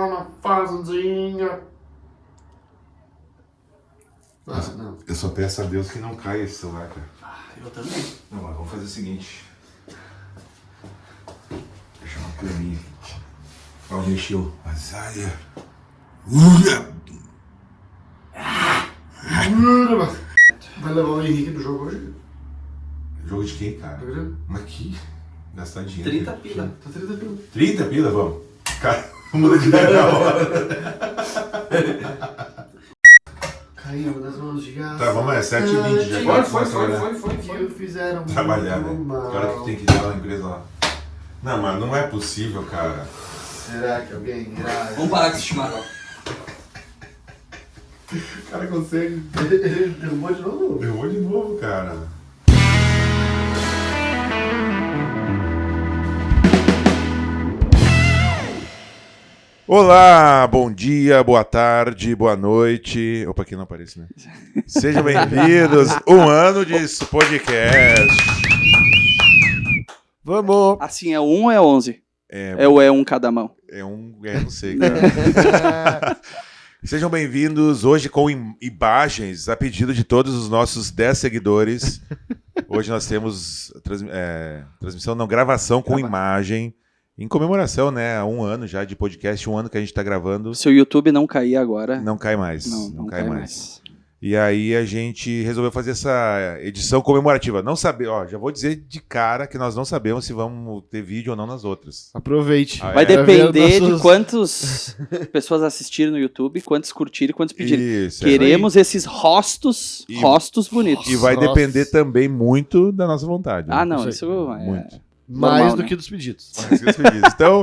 uma fazendinha. Não. Eu só peço a Deus que não caia esse celular, cara. Eu também. Não, mas vamos fazer o seguinte. Deixa uma caminha. Ó, mexeu. Azalea. Vai levar o Henrique no jogo hoje? Jogo de quem, cara? Tá vendo? Mas que? Gastar dinheiro. 30 pila. Tá 30 pila. 30 pila, vamos. Cara, muda de ideia na hora. Caiu das mãos de gás. Tá, vamos, é 7h20 já. Foi, Agora começa a trabalhar. Que fizeram Trabalhar, né? muito mal. Agora que tem que ir lá na empresa lá. Não, mas não é possível, cara. Será que alguém irá? Vamos parar com esse chimarrão. O cara consegue. Ele derrubou de novo? Derrubou de novo, cara. Olá, bom dia, boa tarde, boa noite. Opa, aqui não aparece, né? Sejam bem-vindos. Um ano de podcast. Vamos! Assim, é 1 ou é 11? É ou é um cada mão? não sei, cara. Sejam bem-vindos hoje com imagens a pedido de todos os nossos 10 seguidores. Hoje nós temos transmissão, não, gravação com imagem. Em comemoração, né? Há um ano já de podcast, um ano que a gente tá gravando. Se o YouTube não cair agora... Não cai mais. Não cai mais. E aí a gente resolveu fazer essa edição comemorativa. Não saber, ó, já vou dizer de cara que nós não sabemos se vamos ter vídeo ou não nas outras. Aproveite. Ah, Vai é? depender de quantas pessoas assistirem no YouTube, quantos curtirem, quantos pedirem. Isso, Queremos esses rostos bonitos. E vai Nossa. depender também muito da nossa vontade. Ah, né? não, Isso aí. isso é... Muito. Mais normal, do né? que dos pedidos. Então,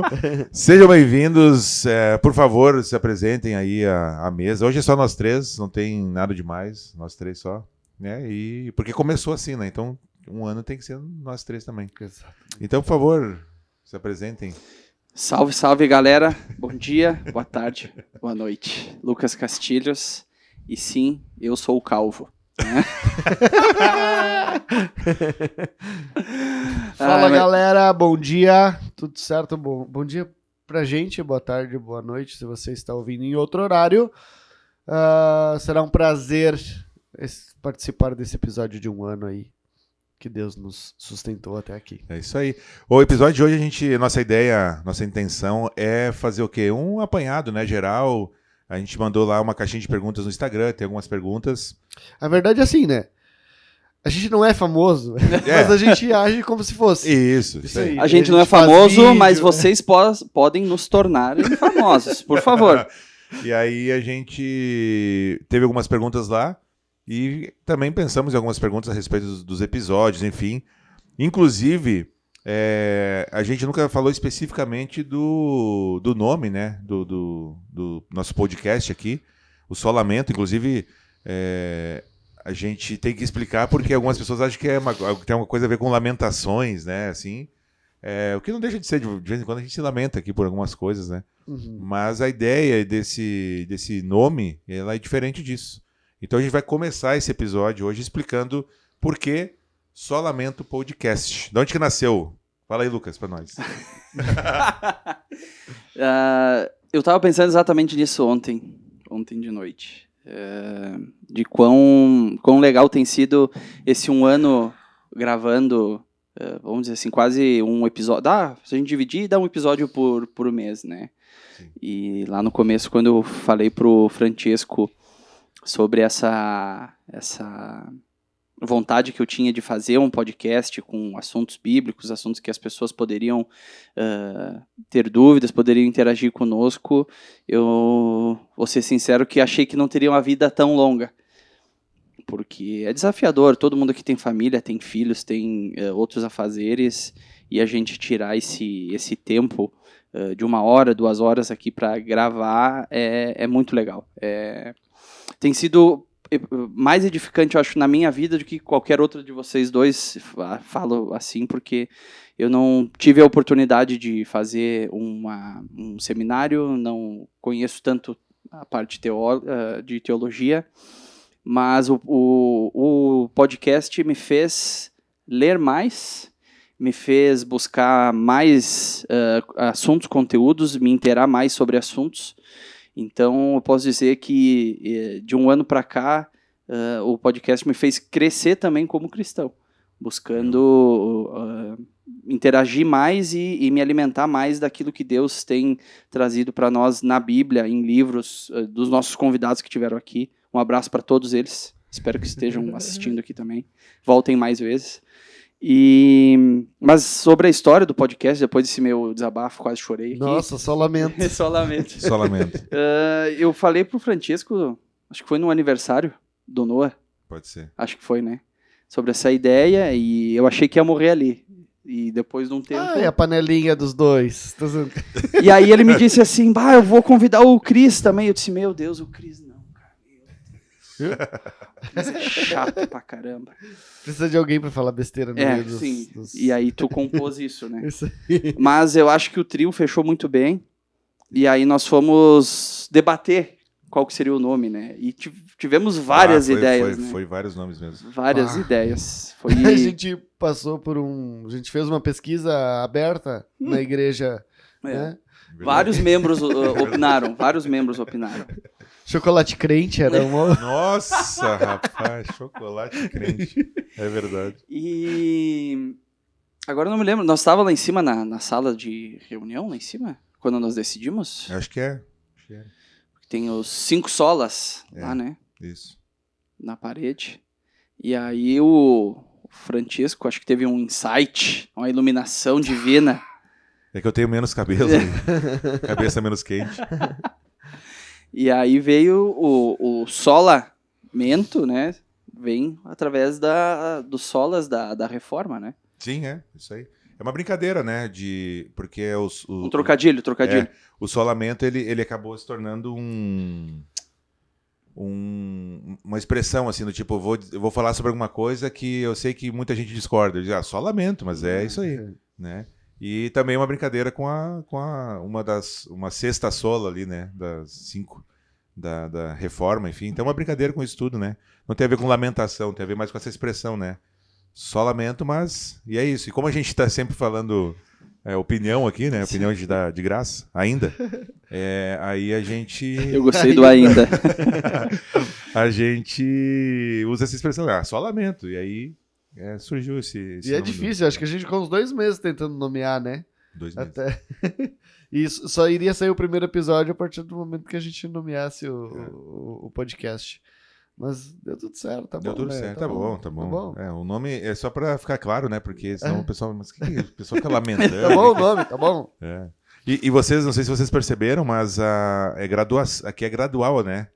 sejam bem-vindos. Por favor, se apresentem aí à mesa. Hoje é só nós três, não tem nada demais, nós três só. Né? E porque começou assim, né? Então, um ano tem que ser nós três também. Exato. Então, por favor, se apresentem. Salve, salve, galera. Bom dia, boa tarde, boa noite. Lucas Castilhos. E sim, eu sou o Calvo. Né? Fala, galera, bom dia, tudo certo? Bom dia pra gente, boa tarde, boa noite, se você está ouvindo em outro horário. Será um prazer participar desse episódio de um ano aí, que Deus nos sustentou até aqui. É isso aí. O episódio de hoje, nossa ideia, nossa intenção é fazer o quê? Um apanhado, né, geral. A gente mandou lá uma caixinha de perguntas no Instagram, tem algumas perguntas. A verdade é assim, né? A gente não é famoso, mas a gente age como se fosse. Isso aí. aí. A gente não é faz famoso, vídeo. mas vocês podem nos tornar famosos, por favor. E aí a gente teve algumas perguntas lá e também pensamos em algumas perguntas a respeito dos episódios, enfim. Inclusive, a gente nunca falou especificamente do nome, né, do nosso podcast aqui, o Solamento. Inclusive, a gente tem que explicar porque algumas pessoas acham que tem uma coisa a ver com lamentações, né, assim. O que não deixa de ser, de vez em quando a gente se lamenta aqui por algumas coisas, né? Uhum. Mas a ideia desse nome, ela é diferente disso. Então a gente vai começar esse episódio hoje explicando por que Solamento Podcast. De onde que nasceu? Fala aí, Lucas, pra nós. Eu tava pensando exatamente nisso ontem de noite. De quão legal tem sido esse um ano gravando, vamos dizer assim, quase um episódio. Se a gente dividir, dá um episódio por mês, né? Sim. E lá no começo, quando eu falei pro Francesco sobre essa vontade que eu tinha de fazer um podcast com assuntos bíblicos, assuntos que as pessoas poderiam ter dúvidas, poderiam interagir conosco, eu vou ser sincero que achei que não teria uma vida tão longa. Porque é desafiador, todo mundo aqui tem família, tem filhos, tem outros afazeres, e a gente tirar esse tempo de 1 hora, 2 horas aqui para gravar é muito legal. Tem sido mais edificante, eu acho, na minha vida do que qualquer outro de vocês dois. Falo assim porque eu não tive a oportunidade de fazer um seminário, não conheço tanto a parte de teologia, mas o podcast me fez ler mais, me fez buscar mais assuntos, conteúdos, me inteirar mais sobre assuntos. Então, eu posso dizer que de um ano para cá, o podcast me fez crescer também como cristão, buscando interagir mais e me alimentar mais daquilo que Deus tem trazido para nós na Bíblia, em livros, dos nossos convidados que tiveram aqui. Um abraço para todos eles. Espero que estejam assistindo aqui também. Voltem mais vezes. Mas sobre a história do podcast, depois desse meu desabafo, quase chorei aqui. Nossa, só lamento. Só lamento. Só lamento. Eu falei pro Francisco, acho que foi no aniversário do Noah, Pode ser. acho que foi, né? Sobre essa ideia, e eu achei que ia morrer ali. E depois de um tempo... Ah, e a panelinha dos dois. Tô zoando. E aí ele me disse assim, eu vou convidar o Cris também. Eu disse, meu Deus, o Cris não, cara. O Cris é chato pra caramba. Precisa de alguém pra falar besteira no meio dos... Sim. E aí tu compôs isso, né? Isso aí. Mas eu acho que o trio fechou muito bem. E aí nós fomos debater qual que seria o nome, né? E tivemos várias ideias, né? Foi vários nomes mesmo. Várias ideias. Foi... A gente passou por A gente fez uma pesquisa aberta na igreja, né? Vários membros opinaram. Vários membros opinaram. Chocolate crente era uma... Nossa, rapaz, chocolate crente. É verdade. E agora eu não me lembro. Nós estávamos lá em cima na sala de reunião, lá em cima, quando nós decidimos. Acho que é. Tem os 5 solas lá, né? Isso. Na parede. E aí o Francisco, acho que teve um insight, uma iluminação divina. É que eu tenho menos cabelo. Cabeça menos quente. E aí veio o solamento, né? Vem através dos solas da reforma, né? Sim, isso aí. É uma brincadeira, né? Porque é Um trocadilho. O solamento, ele acabou se tornando uma expressão, assim, do tipo, eu vou falar sobre alguma coisa que eu sei que muita gente discorda. Eu digo, solamento, mas é isso aí, né? E também uma brincadeira com uma sexta sola ali, né? Das 5 da reforma, enfim. Então é uma brincadeira com isso tudo, né? Não tem a ver com lamentação, tem a ver mais com essa expressão, né? Só lamento, mas... E é isso. E como a gente está sempre falando opinião aqui, né? Opinião de dar de graça, ainda. Aí a gente... Eu gostei do ainda. A gente usa essa expressão, só lamento. E aí surgiu esse E é difícil, acho que a gente ficou uns 2 meses tentando nomear, né? 2 meses. Até... E só iria sair o primeiro episódio a partir do momento que a gente nomeasse o podcast. Mas deu tudo certo, tá bom. Deu tudo né? certo, tá bom. O nome é só pra ficar claro, né? Porque senão o pessoal... Mas o pessoal fica lamentando. Tá bom o nome, tá bom. E vocês, não sei se vocês perceberam, mas aqui é gradual, né?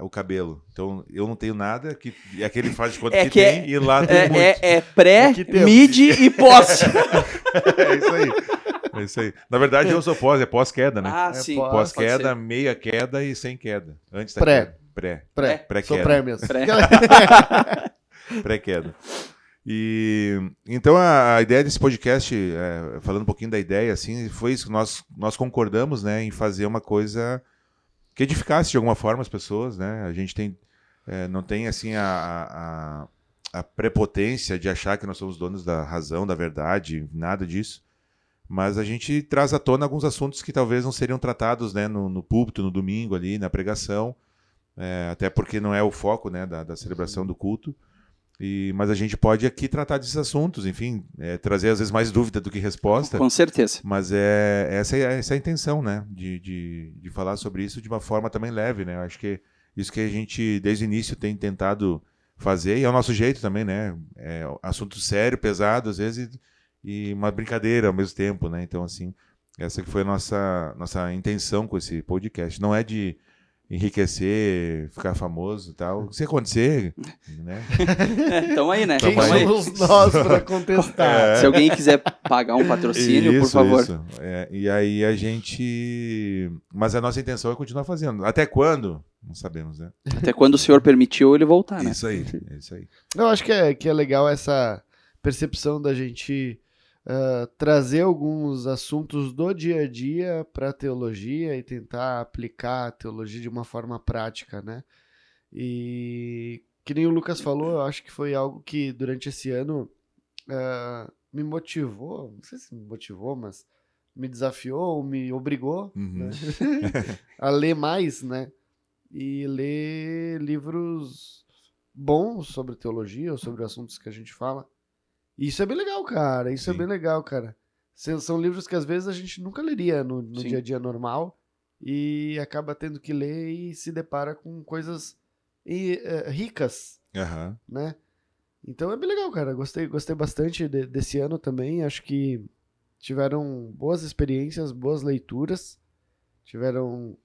O cabelo. Então, eu não tenho nada, e aquele faz de conta que tem, e lá tem muito. É pré, mid e pós. É isso aí. Na verdade, eu sou pós, é pós-queda, né? Sim. Pós-queda, meia queda e sem queda. Antes da Pré. queda. Pré-queda. Sou pré mesmo. Pré-queda. Então a ideia desse podcast, falando um pouquinho da ideia, assim, foi isso que nós concordamos, né, em fazer uma coisa que edificasse de alguma forma as pessoas, né? A gente não tem assim a prepotência de achar que nós somos donos da razão, da verdade, nada disso. Mas a gente traz à tona alguns assuntos que talvez não seriam tratados, né, no púlpito, no domingo ali, na pregação. Até porque não é o foco, né, da celebração do culto. Mas a gente pode aqui tratar desses assuntos, enfim, trazer às vezes mais dúvida do que resposta. Com certeza. Mas essa é a intenção, né, de falar sobre isso de uma forma também leve, né? Eu acho que isso que a gente desde o início tem tentado fazer, e é o nosso jeito também, né? É assunto sério, pesado, às vezes, e uma brincadeira ao mesmo tempo, né? Então, assim, essa que foi a nossa intenção com esse podcast. Não é de enriquecer, ficar famoso e tal. Se acontecer, né? Então aí, né? Quem Tamo aí. somos nós para contestar? Se alguém quiser pagar um patrocínio, por favor. Isso. E aí a gente... Mas a nossa intenção é continuar fazendo. Até quando? Não sabemos, né? Até quando o senhor permitiu ele voltar, né? Isso aí. Eu acho que é legal essa percepção da gente trazer alguns assuntos do dia a dia para a teologia e tentar aplicar a teologia de uma forma prática, né? E que nem o Lucas falou, eu acho que foi algo que durante esse ano me motivou, não sei se me motivou, mas me desafiou, me obrigou, Uhum. né? a ler mais, né? E ler livros bons sobre teologia ou sobre assuntos que a gente fala. E isso é bem legal, cara. Isso é Sim. bem legal, cara. São livros que às vezes a gente nunca leria no Sim. dia a dia normal e acaba tendo que ler e se depara com coisas ricas, Aham. né? Então é bem legal, cara. Gostei bastante desse ano também. Acho que tiveram boas experiências, boas leituras. Tiveram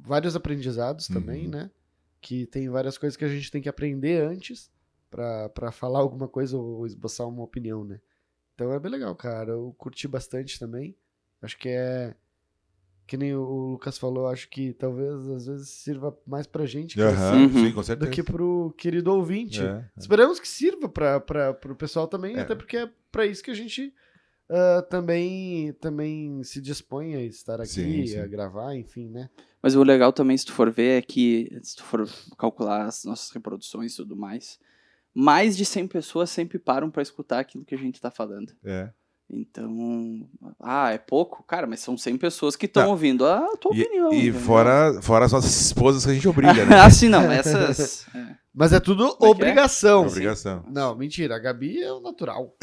vários aprendizados também, Uhum. né? Que tem várias coisas que a gente tem que aprender antes pra falar alguma coisa ou esboçar uma opinião, né? Então é bem legal, cara. Eu curti bastante também. Acho que que nem o Lucas falou, acho que talvez às vezes sirva mais pra gente Aham, Uhum. sim, com do certeza. que pro querido ouvinte. É. Esperamos que sirva pro pessoal também, É. até porque é pra isso que a gente também se dispõe a estar aqui, Sim. a gravar, enfim, né? Mas o legal também, se tu for ver, é que se tu for calcular as nossas reproduções e tudo mais, mais de 100 pessoas sempre param pra escutar aquilo que a gente tá falando. É. Então, é pouco? Cara, mas são 100 pessoas que estão Não. ouvindo a tua opinião. E entendeu? fora as nossas esposas que a gente obriga, né? Assim não, essas... Mas é tudo Como é que é? obrigação. É obrigação. Não, mentira. A Gabi é o natural.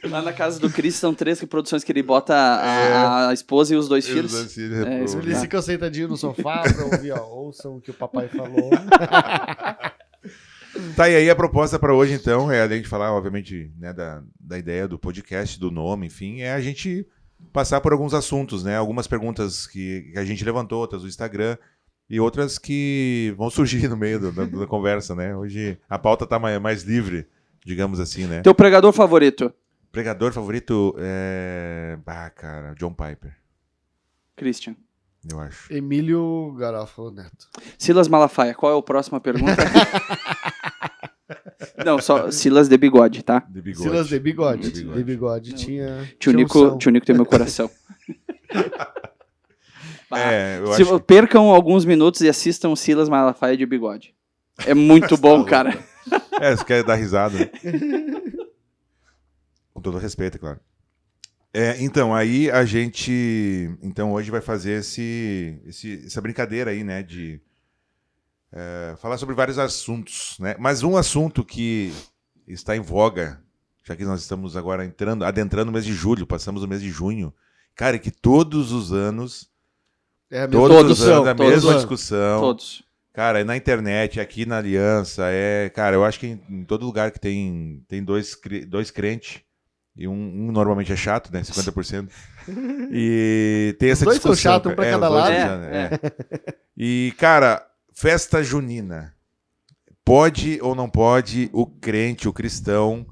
Lá na casa do Cris são 3 reproduções que ele bota a esposa e os 2 filhos. Os filhos É, isso Eles Tá. ficam sentadinhos no sofá pra ouvir, ó. Ouçam o que o papai falou. Tá, e aí a proposta para hoje, então, além de falar, obviamente, né, da ideia do podcast, do nome, enfim, é a gente passar por alguns assuntos, né? Algumas perguntas que a gente levantou, outras do Instagram, e outras que vão surgir no meio da conversa, né? Hoje a pauta tá mais livre, digamos assim, né? Teu pregador favorito? Pregador favorito cara, John Piper, Christian. eu acho. Emílio Garofalo Neto. Silas Malafaia, qual é a próxima pergunta? Não, só Silas de bigode, tá? De bigode. Silas de bigode. De bigode. De bigode Não. tinha. Tio Nico tem meu coração. Eu acho que... Percam alguns minutos e assistam o Silas Malafaia de bigode. É muito bom, cara. Você quer dar risada. Né? Com todo respeito, é claro. Então, aí a gente... Então, hoje vai fazer essa brincadeira aí, né? De falar sobre vários assuntos, né? Mas um assunto que está em voga, já que nós estamos agora adentrando o mês de julho, passamos o mês de junho. Cara, que todos os anos... É a mesma Todos os anos, a todos mesma os discussão. Todos. Cara, é na internet, aqui na Aliança, cara, eu acho que em todo lugar que tem dois crentes, e um normalmente é chato, né, 50%, e tem essa Os dois são discussão. chatos, um pra cara. cada Os dois lado. são chatos, E, cara, festa junina, pode ou não pode o crente, o cristão,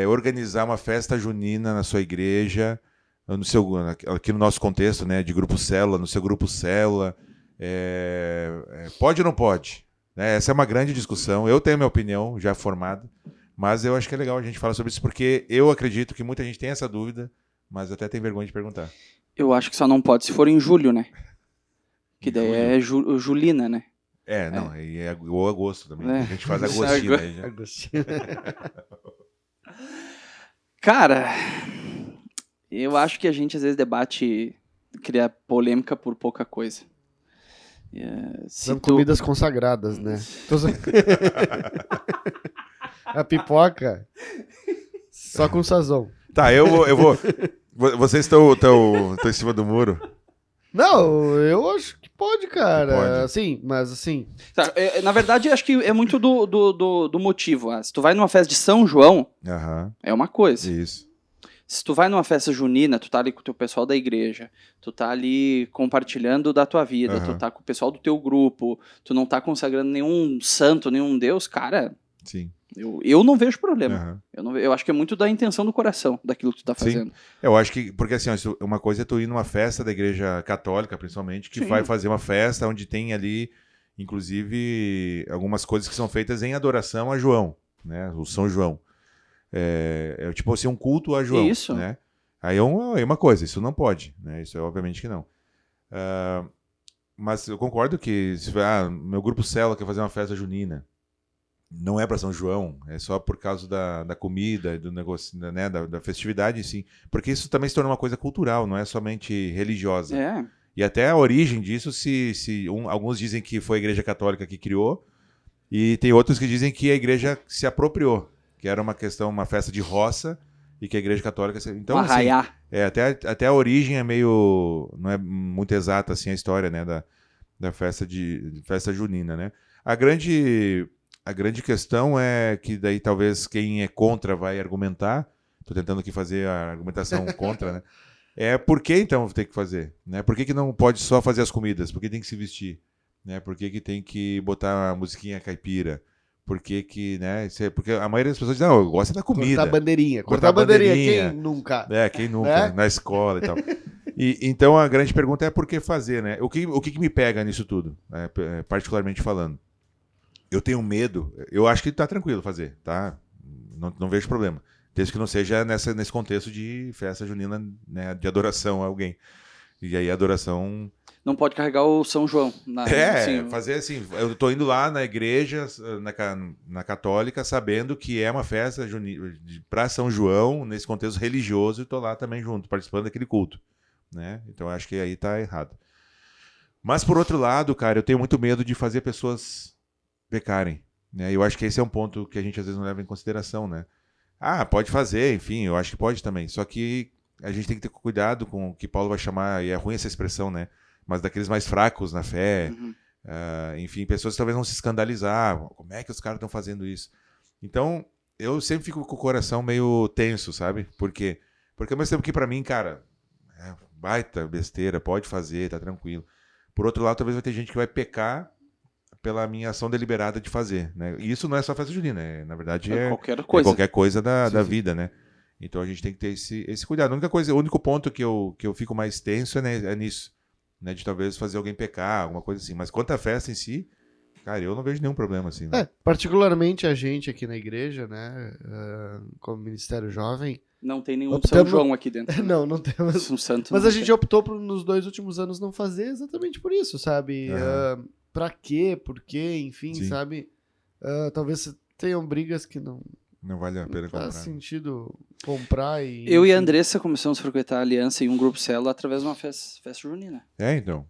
organizar uma festa junina na sua igreja, aqui no nosso contexto, né, de grupo célula, no seu grupo célula, pode ou não pode? Essa é uma grande discussão. Eu tenho a minha opinião já formada, mas eu acho que é legal a gente falar sobre isso, porque eu acredito que muita gente tem essa dúvida, mas até tem vergonha de perguntar. Eu acho que só não pode se for em julho, né? Que daí Julho? é Julina, né? Não, e ou agosto também. É. A gente faz agostinho aí já. Agostinho. Cara, eu acho que a gente às vezes debate, cria polêmica por pouca coisa. São comidas consagradas, né? A pipoca só com sazão. Tá, eu vou. Vocês estão em cima do muro? Não, eu acho que pode, cara. Pode. Sim, mas assim. Tá, na verdade, acho que é muito do motivo. Se tu vai numa festa de São João, Aham, é uma coisa. isso. Se tu vai numa festa junina, tu tá ali com o teu pessoal da igreja, tu tá ali compartilhando da tua vida, Aham. tu tá com o pessoal do teu grupo, tu não tá consagrando nenhum santo, nenhum deus, cara, Sim. eu não vejo problema. Aham. Eu acho que é muito da intenção do coração, daquilo que tu tá Sim. fazendo. Eu acho que, porque assim, ó, uma coisa é tu ir numa festa da igreja católica, principalmente, que Sim. vai fazer uma festa onde tem ali, inclusive, algumas coisas que são feitas em adoração a João, né? O São João. É tipo assim, um culto a João. Isso. Né? Aí é uma coisa, isso não pode, né? Isso é obviamente que não. Mas eu concordo que, meu grupo célula quer fazer uma festa junina. não é para São João, é só por causa da comida, do negócio, né, da festividade, sim. Porque isso também se torna uma coisa cultural, não é somente religiosa. É. E até a origem disso, alguns dizem que foi a Igreja Católica que criou, e tem outros que dizem que a Igreja se apropriou, que era uma festa de roça, e que a Igreja Católica... Então, assim, até a origem é meio... não é muito exata, assim, a história, né, da festa junina, né? A grande questão é que daí talvez quem é contra vai argumentar, estou tentando aqui fazer a argumentação contra, né? Por que então tem que fazer? Né? Por que não pode só fazer as comidas? Por que tem que se vestir? Né? Por que tem que botar a musiquinha caipira? Por que, né? Porque a maioria das pessoas diz, não, eu gosto da comida. Cortar bandeirinha. Cortar bandeirinha, quem nunca? Quem nunca, né? Na escola e tal. Então a grande pergunta é por que fazer, né? O que me pega nisso tudo, particularmente falando? Eu tenho medo, eu acho que tá tranquilo fazer, tá? Não vejo problema. Desde que não seja nesse contexto de festa junina, né, de adoração a alguém. E aí a adoração... Não pode carregar o São João. Fazer assim, eu tô indo lá na igreja, na católica, sabendo que é uma festa para São João, nesse contexto religioso, e tô lá também junto, participando daquele culto. Né? Então acho que aí tá errado. Mas por outro lado, cara, eu tenho muito medo de fazer pessoas pecarem. Né? Eu acho que esse é um ponto que a gente às vezes não leva em consideração, né? Pode fazer, enfim, eu acho que pode também. Só que a gente tem que ter cuidado com o que Paulo vai chamar, e é ruim essa expressão, né? Mas daqueles mais fracos na fé, enfim, pessoas que talvez não se escandalizar. Como é que os caras estão fazendo isso? Então, eu sempre fico com o coração meio tenso, sabe? Porque ao mesmo tempo que pra mim, cara, baita besteira, pode fazer, tá tranquilo. Por outro lado, talvez vai ter gente que vai pecar pela minha ação deliberada de fazer, né? E isso não é só festa junina, na verdade qualquer coisa da vida, né? Então a gente tem que ter esse cuidado. O único ponto que eu fico mais tenso é nisso, né? De talvez fazer alguém pecar, alguma coisa assim. Mas quanto à festa em si, cara, eu não vejo nenhum problema assim. Né? Particularmente a gente aqui na igreja, né? Como Ministério Jovem. Não tem nenhum São João aqui dentro. Não temos. Um santo. Mas a gente optou nos 2 últimos anos não fazer exatamente por isso, sabe? Pra quê? Por quê? Enfim, sim. Sabe? Talvez tenham brigas que não vale a pena comprar. Faz sentido comprar e... Eu e a Andressa começamos a frequentar a Aliança em um grupo célula através de uma festa junina. Então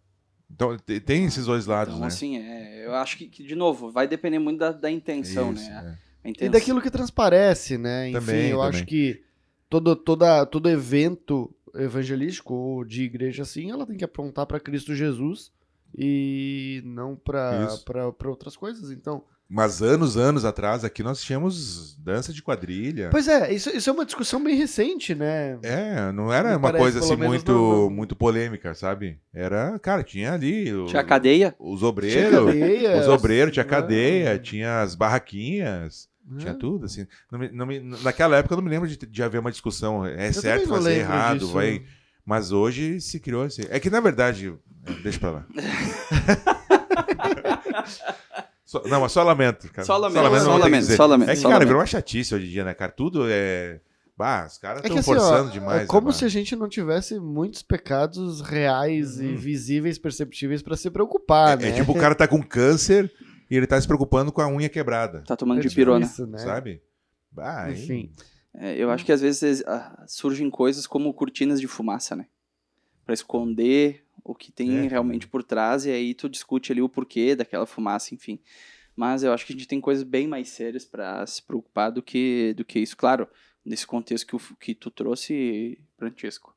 tem esses dois lados, né? Assim, eu acho que, de novo, vai depender muito da intenção, isso, né? A intenção. E daquilo que transparece, né? Enfim, também. Acho que todo evento evangelístico ou de igreja assim, ela tem que apontar para Cristo Jesus e não para outras coisas, então... Mas anos atrás, aqui nós tínhamos dança de quadrilha. Pois é, isso é uma discussão bem recente, né? Não era uma coisa assim muito polêmica, sabe? Era, cara, tinha ali... Tinha cadeia. Os obreiros, tinha cadeia, tinha as barraquinhas, tinha tudo, assim. Naquela época eu não me lembro de haver uma discussão, certo fazer errado, disso. Mas hoje se criou assim. É que, na verdade... deixa pra lá. Mas só lamento, cara. Só lamento. É que, cara, virou uma chatice hoje em dia, né, cara? Tudo é... os caras estão forçando demais. É como se a gente não tivesse muitos pecados reais e visíveis, perceptíveis pra se preocupar, né? É tipo o cara tá com câncer e ele tá se preocupando com a unha quebrada. Tá tomando dipirona. Isso, né? Sabe? Enfim. Eu acho que às vezes surgem coisas como cortinas de fumaça, né? Pra esconder o que tem realmente por trás, e aí tu discute ali o porquê daquela fumaça, enfim. Mas eu acho que a gente tem coisas bem mais sérias para se preocupar do que isso. Claro, nesse contexto que tu trouxe, Francesco,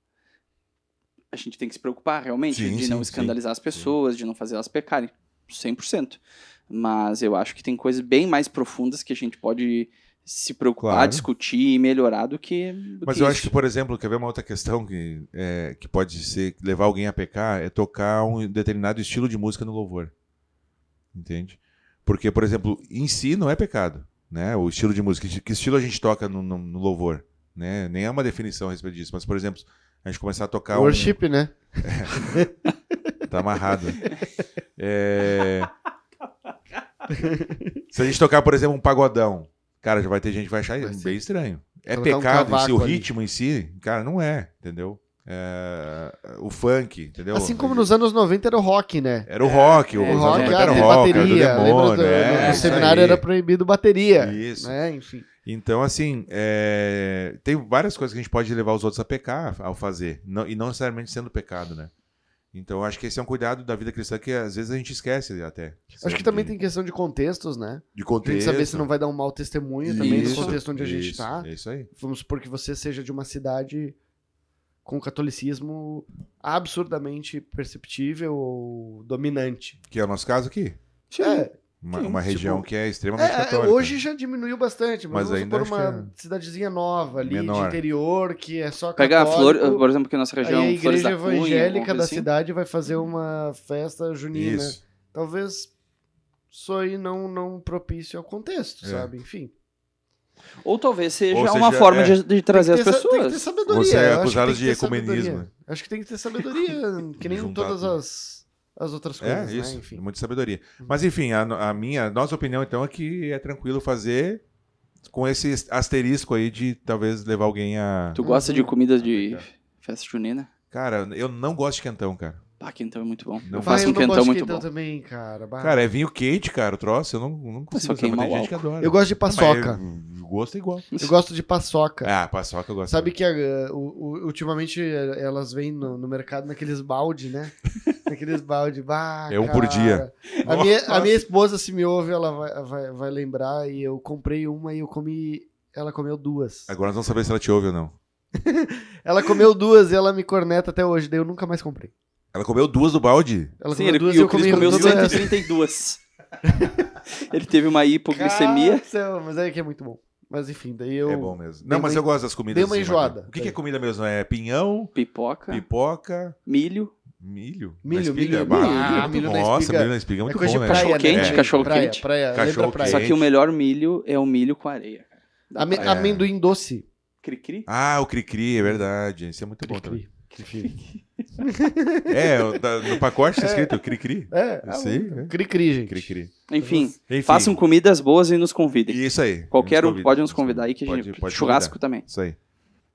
a gente tem que se preocupar realmente de não escandalizar as pessoas, de não fazer elas pecarem, 100%. Mas eu acho que tem coisas bem mais profundas que a gente pode se preocupar, discutir e melhorar do que Mas eu acho que, por exemplo, quer ver uma outra questão que pode ser levar alguém a pecar, é tocar um determinado estilo de música no louvor. Entende? Porque, por exemplo, em si não é pecado, né? O estilo de música, que estilo a gente toca no louvor, né? Nem é uma definição a respeito disso, mas, por exemplo, a gente começar a tocar worship, né? Tá amarrado. Se a gente tocar, por exemplo, um pagodão, cara, já vai ter gente que vai achar bem estranho. É pecado em si, o ritmo em si, cara, não é, entendeu? o funk, entendeu? Assim como nos anos 90 era o rock, né? Era o rock, O anos rock 90 era era o ter rock, era do bateria. Lembra demônio, no isso seminário aí. era proibido bateria. Isso. Né? Enfim. Então, assim, tem várias coisas que a gente pode levar os outros a pecar ao fazer, e não necessariamente sendo pecado, né? Então, acho que esse é um cuidado da vida cristã que às vezes a gente esquece até. Acho que também tem questão de contextos, né? De A contexto. gente saber se não vai dar um mau testemunho também do Isso, contexto onde a gente isso, tá. É isso aí. Vamos supor que você seja de uma cidade com catolicismo absurdamente perceptível ou dominante. Que é o nosso caso aqui. É, Uma Sim, região tipo, que é extremamente católica. hoje já diminuiu bastante, mas vamos ainda supor acho uma cidadezinha nova ali, menor. de interior, que é só Pega a católico. flor, por exemplo, que a nossa região, Aí a Flores igreja da Cunha, alguma evangélica coisa da assim. cidade vai fazer uma festa junina. Isso. Talvez isso aí não propicie ao contexto, É. sabe? Enfim. Ou talvez seja, Ou seja, uma forma de trazer as Tem que ter pessoas. sabedoria. Você é eu acho que acusado tem que de ter ecumenismo. sabedoria. Acho que tem que ter sabedoria, que nem Juntar todas tudo. as outras É, coisas, isso. né? Enfim. Muita sabedoria. Mas, enfim, a nossa opinião, então, é que é tranquilo fazer com esse asterisco aí de talvez levar alguém a... Tu gosta de comida de festa junina? Cara, eu não gosto de quentão, cara. Ah, quentão é muito bom. Não Eu faço um eu não quentão gosto de muito quentão bom. também, cara. Bah. Cara, é vinho quente, cara, o troço. Eu não consigo só queima tem o gente que adora. Eu gosto de paçoca. Mas o gosto é igual. Eu gosto de paçoca. Ah, paçoca eu gosto. Sabe que ultimamente elas vêm no mercado naqueles balde, né? Naqueles balde. Bah, É um por cara. dia. A minha esposa, se me ouve, ela vai lembrar. E eu comprei uma e eu comi. Ela comeu duas. Agora nós vamos saber se ela te ouve ou não. Ela comeu duas e ela me corneta até hoje. Daí eu nunca mais comprei. Ela comeu duas do balde? Ela Sim, comeu duas e e o eu Cris comi comeu duas. 132. Ele teve uma hipoglicemia. Cara do céu, mas é que é muito bom. Mas enfim, daí eu. É bom mesmo. dei Não, mas uma- eu gosto das comidas. dei uma assim, enjoada. O que é comida mesmo? É pinhão, Pipoca, pipoca, milho. milho? Milho, Na espiga? milho, Bah, milho, muito milho bom. na Nossa, espiga. milho na espiga é muito coisa bom, de né? praia, Cachorro-quente, né? cachorro-quente. Praia, Cachorro lembra praia. Só que o melhor milho é o milho com areia. cara. Da praia. Amendoim doce. Cri-cri? Ah, o cri-cri, é verdade. Isso é muito bom também. Cri-cri. No pacote tá escrito cri-cri. Sim, é. Cri-cri, gente. Cri-cri. Enfim, Enfim. façam comidas boas e nos convidem. Isso aí. Qualquer um convida. pode nos convidar aí que a gente... Pode churrasco convidar. também. Isso aí.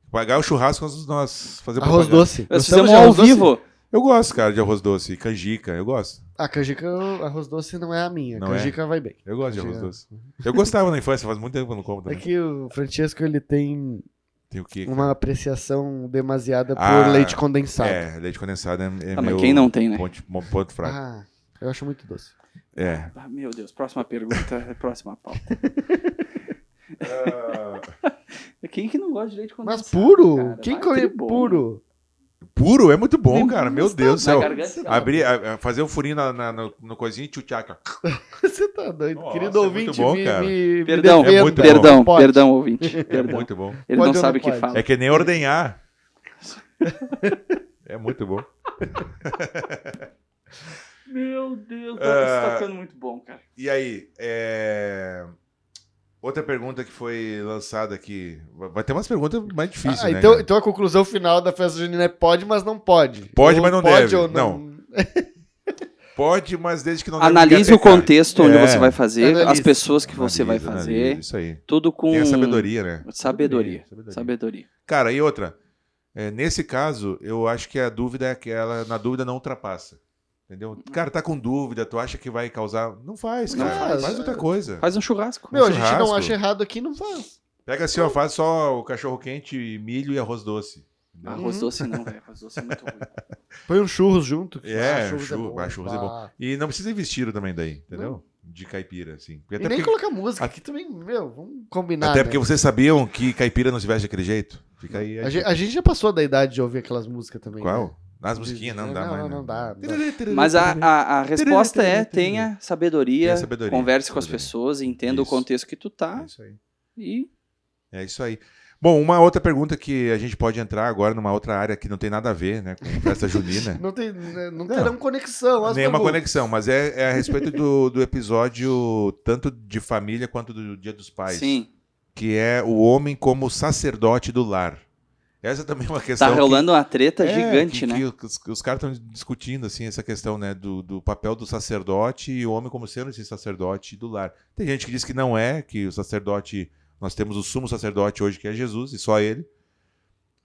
Pagar o churrasco nós fazemos Arroz propaganda. doce. Nós Gostamos fizemos de ao arroz doce? vivo. Eu gosto, cara, de arroz doce. Canjica, eu gosto. A canjica, arroz doce não é a minha. Não Canjica vai bem. Eu gosto de arroz Canjica. doce. Eu gostava na infância, faz muito tempo que eu não como É também. que o Francesco, ele tem Tem o quê? uma apreciação demasiada por Ah, leite condensado. Leite condensado é Ah, mas meu quem não tem, né? ponto fraco. Ah, eu acho muito doce. É. Ah, meu Deus, próxima pergunta, próxima pauta. Quem que não gosta de leite condensado? Mas puro? cara? Quem Vai, come tribom. puro? Puro é muito bom, Nem cara. Meu gosta, Deus do na céu. garganta, Abrir, fazer um furinho no coisinho e tchutchaca. Você tá doido. Nossa, Querido é ouvinte, muito bom, cara. Perdão, É muito bom. perdão, Pode. perdão, ouvinte. É Perdão. muito bom. Ele Pode não ou sabe o não que pode? fala. É que nem ordenhar. É muito bom. Meu Deus, tá ficando muito bom, cara. E aí, outra pergunta que foi lançada aqui. Vai ter umas perguntas mais difíceis, né? então, cara? então a conclusão final da festa junina é pode, mas não pode. Pode, Ou mas não pode deve. Ou não. Pode, mas desde que não deve Analise ninguém o pecar. contexto onde É. você vai fazer, Analise. as pessoas que você vai Analisa, fazer, analisa, isso aí. tudo com... Tem a sabedoria, né? Sabedoria. Sabedoria. Sabedoria. Cara, e outra? Nesse caso, eu acho que a dúvida é que ela, na dúvida, não ultrapassa. Entendeu? Cara, tá com dúvida, tu acha que vai causar. Não faz, Não cara. faz. Faz outra coisa. Faz um churrasco. Meu, a gente churrasco. não acha errado aqui, não faz. Pega assim, ó, faz só o cachorro quente, milho e arroz doce. Arroz doce não, velho. Arroz doce é muito ruim. Põe um churros junto. Churros bom. é bom. E não precisa ir vestido também daí, entendeu? De caipira, assim. Porque E até nem porque, colocar música aqui também, meu, vamos combinar. até né? porque vocês sabiam que caipira não se veste daquele jeito? Fica aí. A gente já passou da idade de ouvir aquelas músicas também. Né? Qual? As musiquinhas, não dá mais. Não dá. Mas a resposta é: tenha sabedoria, Tenha sabedoria, converse com as sabedoria. pessoas, entenda o Isso. contexto que tu É tá isso aí. e É isso aí. Bom, uma outra pergunta que a gente pode entrar agora numa outra área que não tem nada a ver, né, com festa junina. Não terão conexão. as Nenhuma perguntas. conexão, mas é a respeito do episódio tanto de família quanto do Dia dos Pais. sim, Que é o homem como sacerdote do lar. Essa também é uma questão. tá rolando uma treta que, gigante, né? que os caras estão discutindo assim, essa questão, né, do papel do sacerdote e o homem como sendo esse sacerdote do lar. Tem gente que diz que não é, que o sacerdote. Nós temos o sumo sacerdote hoje, que é Jesus, e só ele.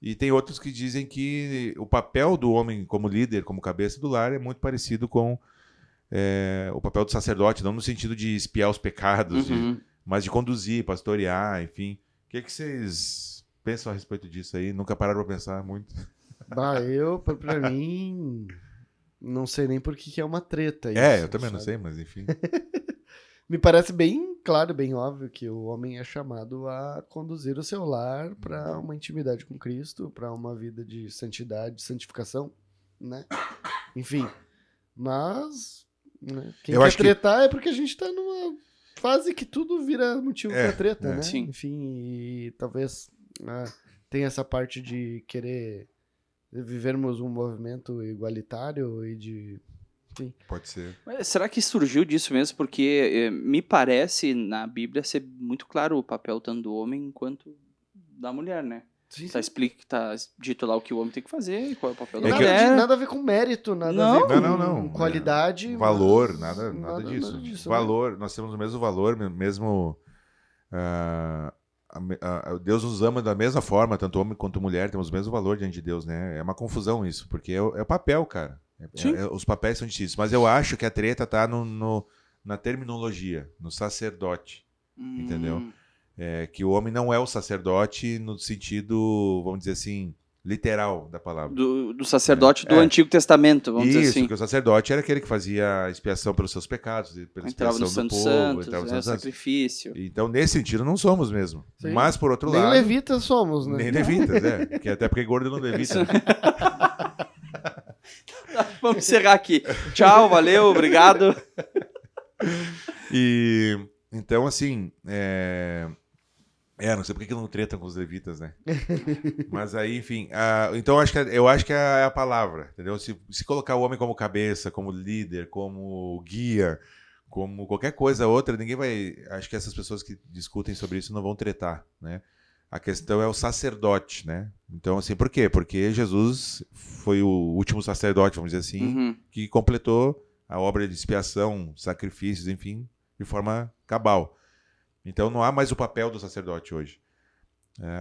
E tem outros que dizem que o papel do homem como líder, como cabeça do lar, é muito parecido com o papel do sacerdote, não no sentido de espiar os pecados, mas de conduzir, pastorear, enfim. O que vocês pensam a respeito disso aí? Nunca pararam para pensar muito? Pra mim, não sei nem por que é uma treta isso. Eu também sabe? não sei, mas enfim. Me parece bem claro, bem óbvio que o homem é chamado a conduzir o seu lar para uma intimidade com Cristo, para uma vida de santidade, santificação, né? Enfim, mas né, quem Eu quer acho que- tretar é porque a gente tá numa fase que tudo vira motivo para treta, né? Sim. Enfim, e talvez tenha essa parte de querer vivermos um movimento igualitário e de... Enfim. Pode ser. Mas será que surgiu disso mesmo? Porque me parece na Bíblia ser muito claro o papel tanto do homem quanto da mulher, né? Sim, Tá dito lá o que o homem tem que fazer, qual é o papel da É que- mulher. Nada a ver com mérito, nada Não. a ver com Não. qualidade. Valor, mas nada disso. né? Valor, nós temos o mesmo valor, mesmo. Deus nos ama da mesma forma, tanto homem quanto mulher, temos o mesmo valor diante de Deus, né? É uma confusão isso, porque é o papel, cara. Sim. Os papéis são distintos. Mas eu acho que a treta tá na terminologia, no sacerdote, entendeu? Que o homem não é o sacerdote no sentido, vamos dizer assim, literal da palavra. Do sacerdote do Antigo Testamento, vamos dizer assim. Isso, que o sacerdote era aquele que fazia a expiação pelos seus pecados, pela Entrava expiação no do Santo povo, Santos, entrava no o Santo Santos. sacrifício. Então, nesse sentido, não somos mesmo. Sim. Mas, por outro Nem lado... levitas somos, né? Nem levitas, que até porque gordo não levita. Né? Vamos encerrar aqui. Tchau, valeu, obrigado. E, então, assim... não sei por que não tretam com os levitas, né? Mas aí, enfim... então, eu acho que é a palavra, entendeu? Se colocar o homem como cabeça, como líder, como guia, como qualquer coisa outra, ninguém vai... Acho que essas pessoas que discutem sobre isso não vão tretar, né? A questão é o sacerdote, né? Então, assim, por quê? Porque Jesus foi o último sacerdote, vamos dizer assim, que completou a obra de expiação, sacrifícios, enfim, de forma cabal. Então, não há mais o papel do sacerdote hoje.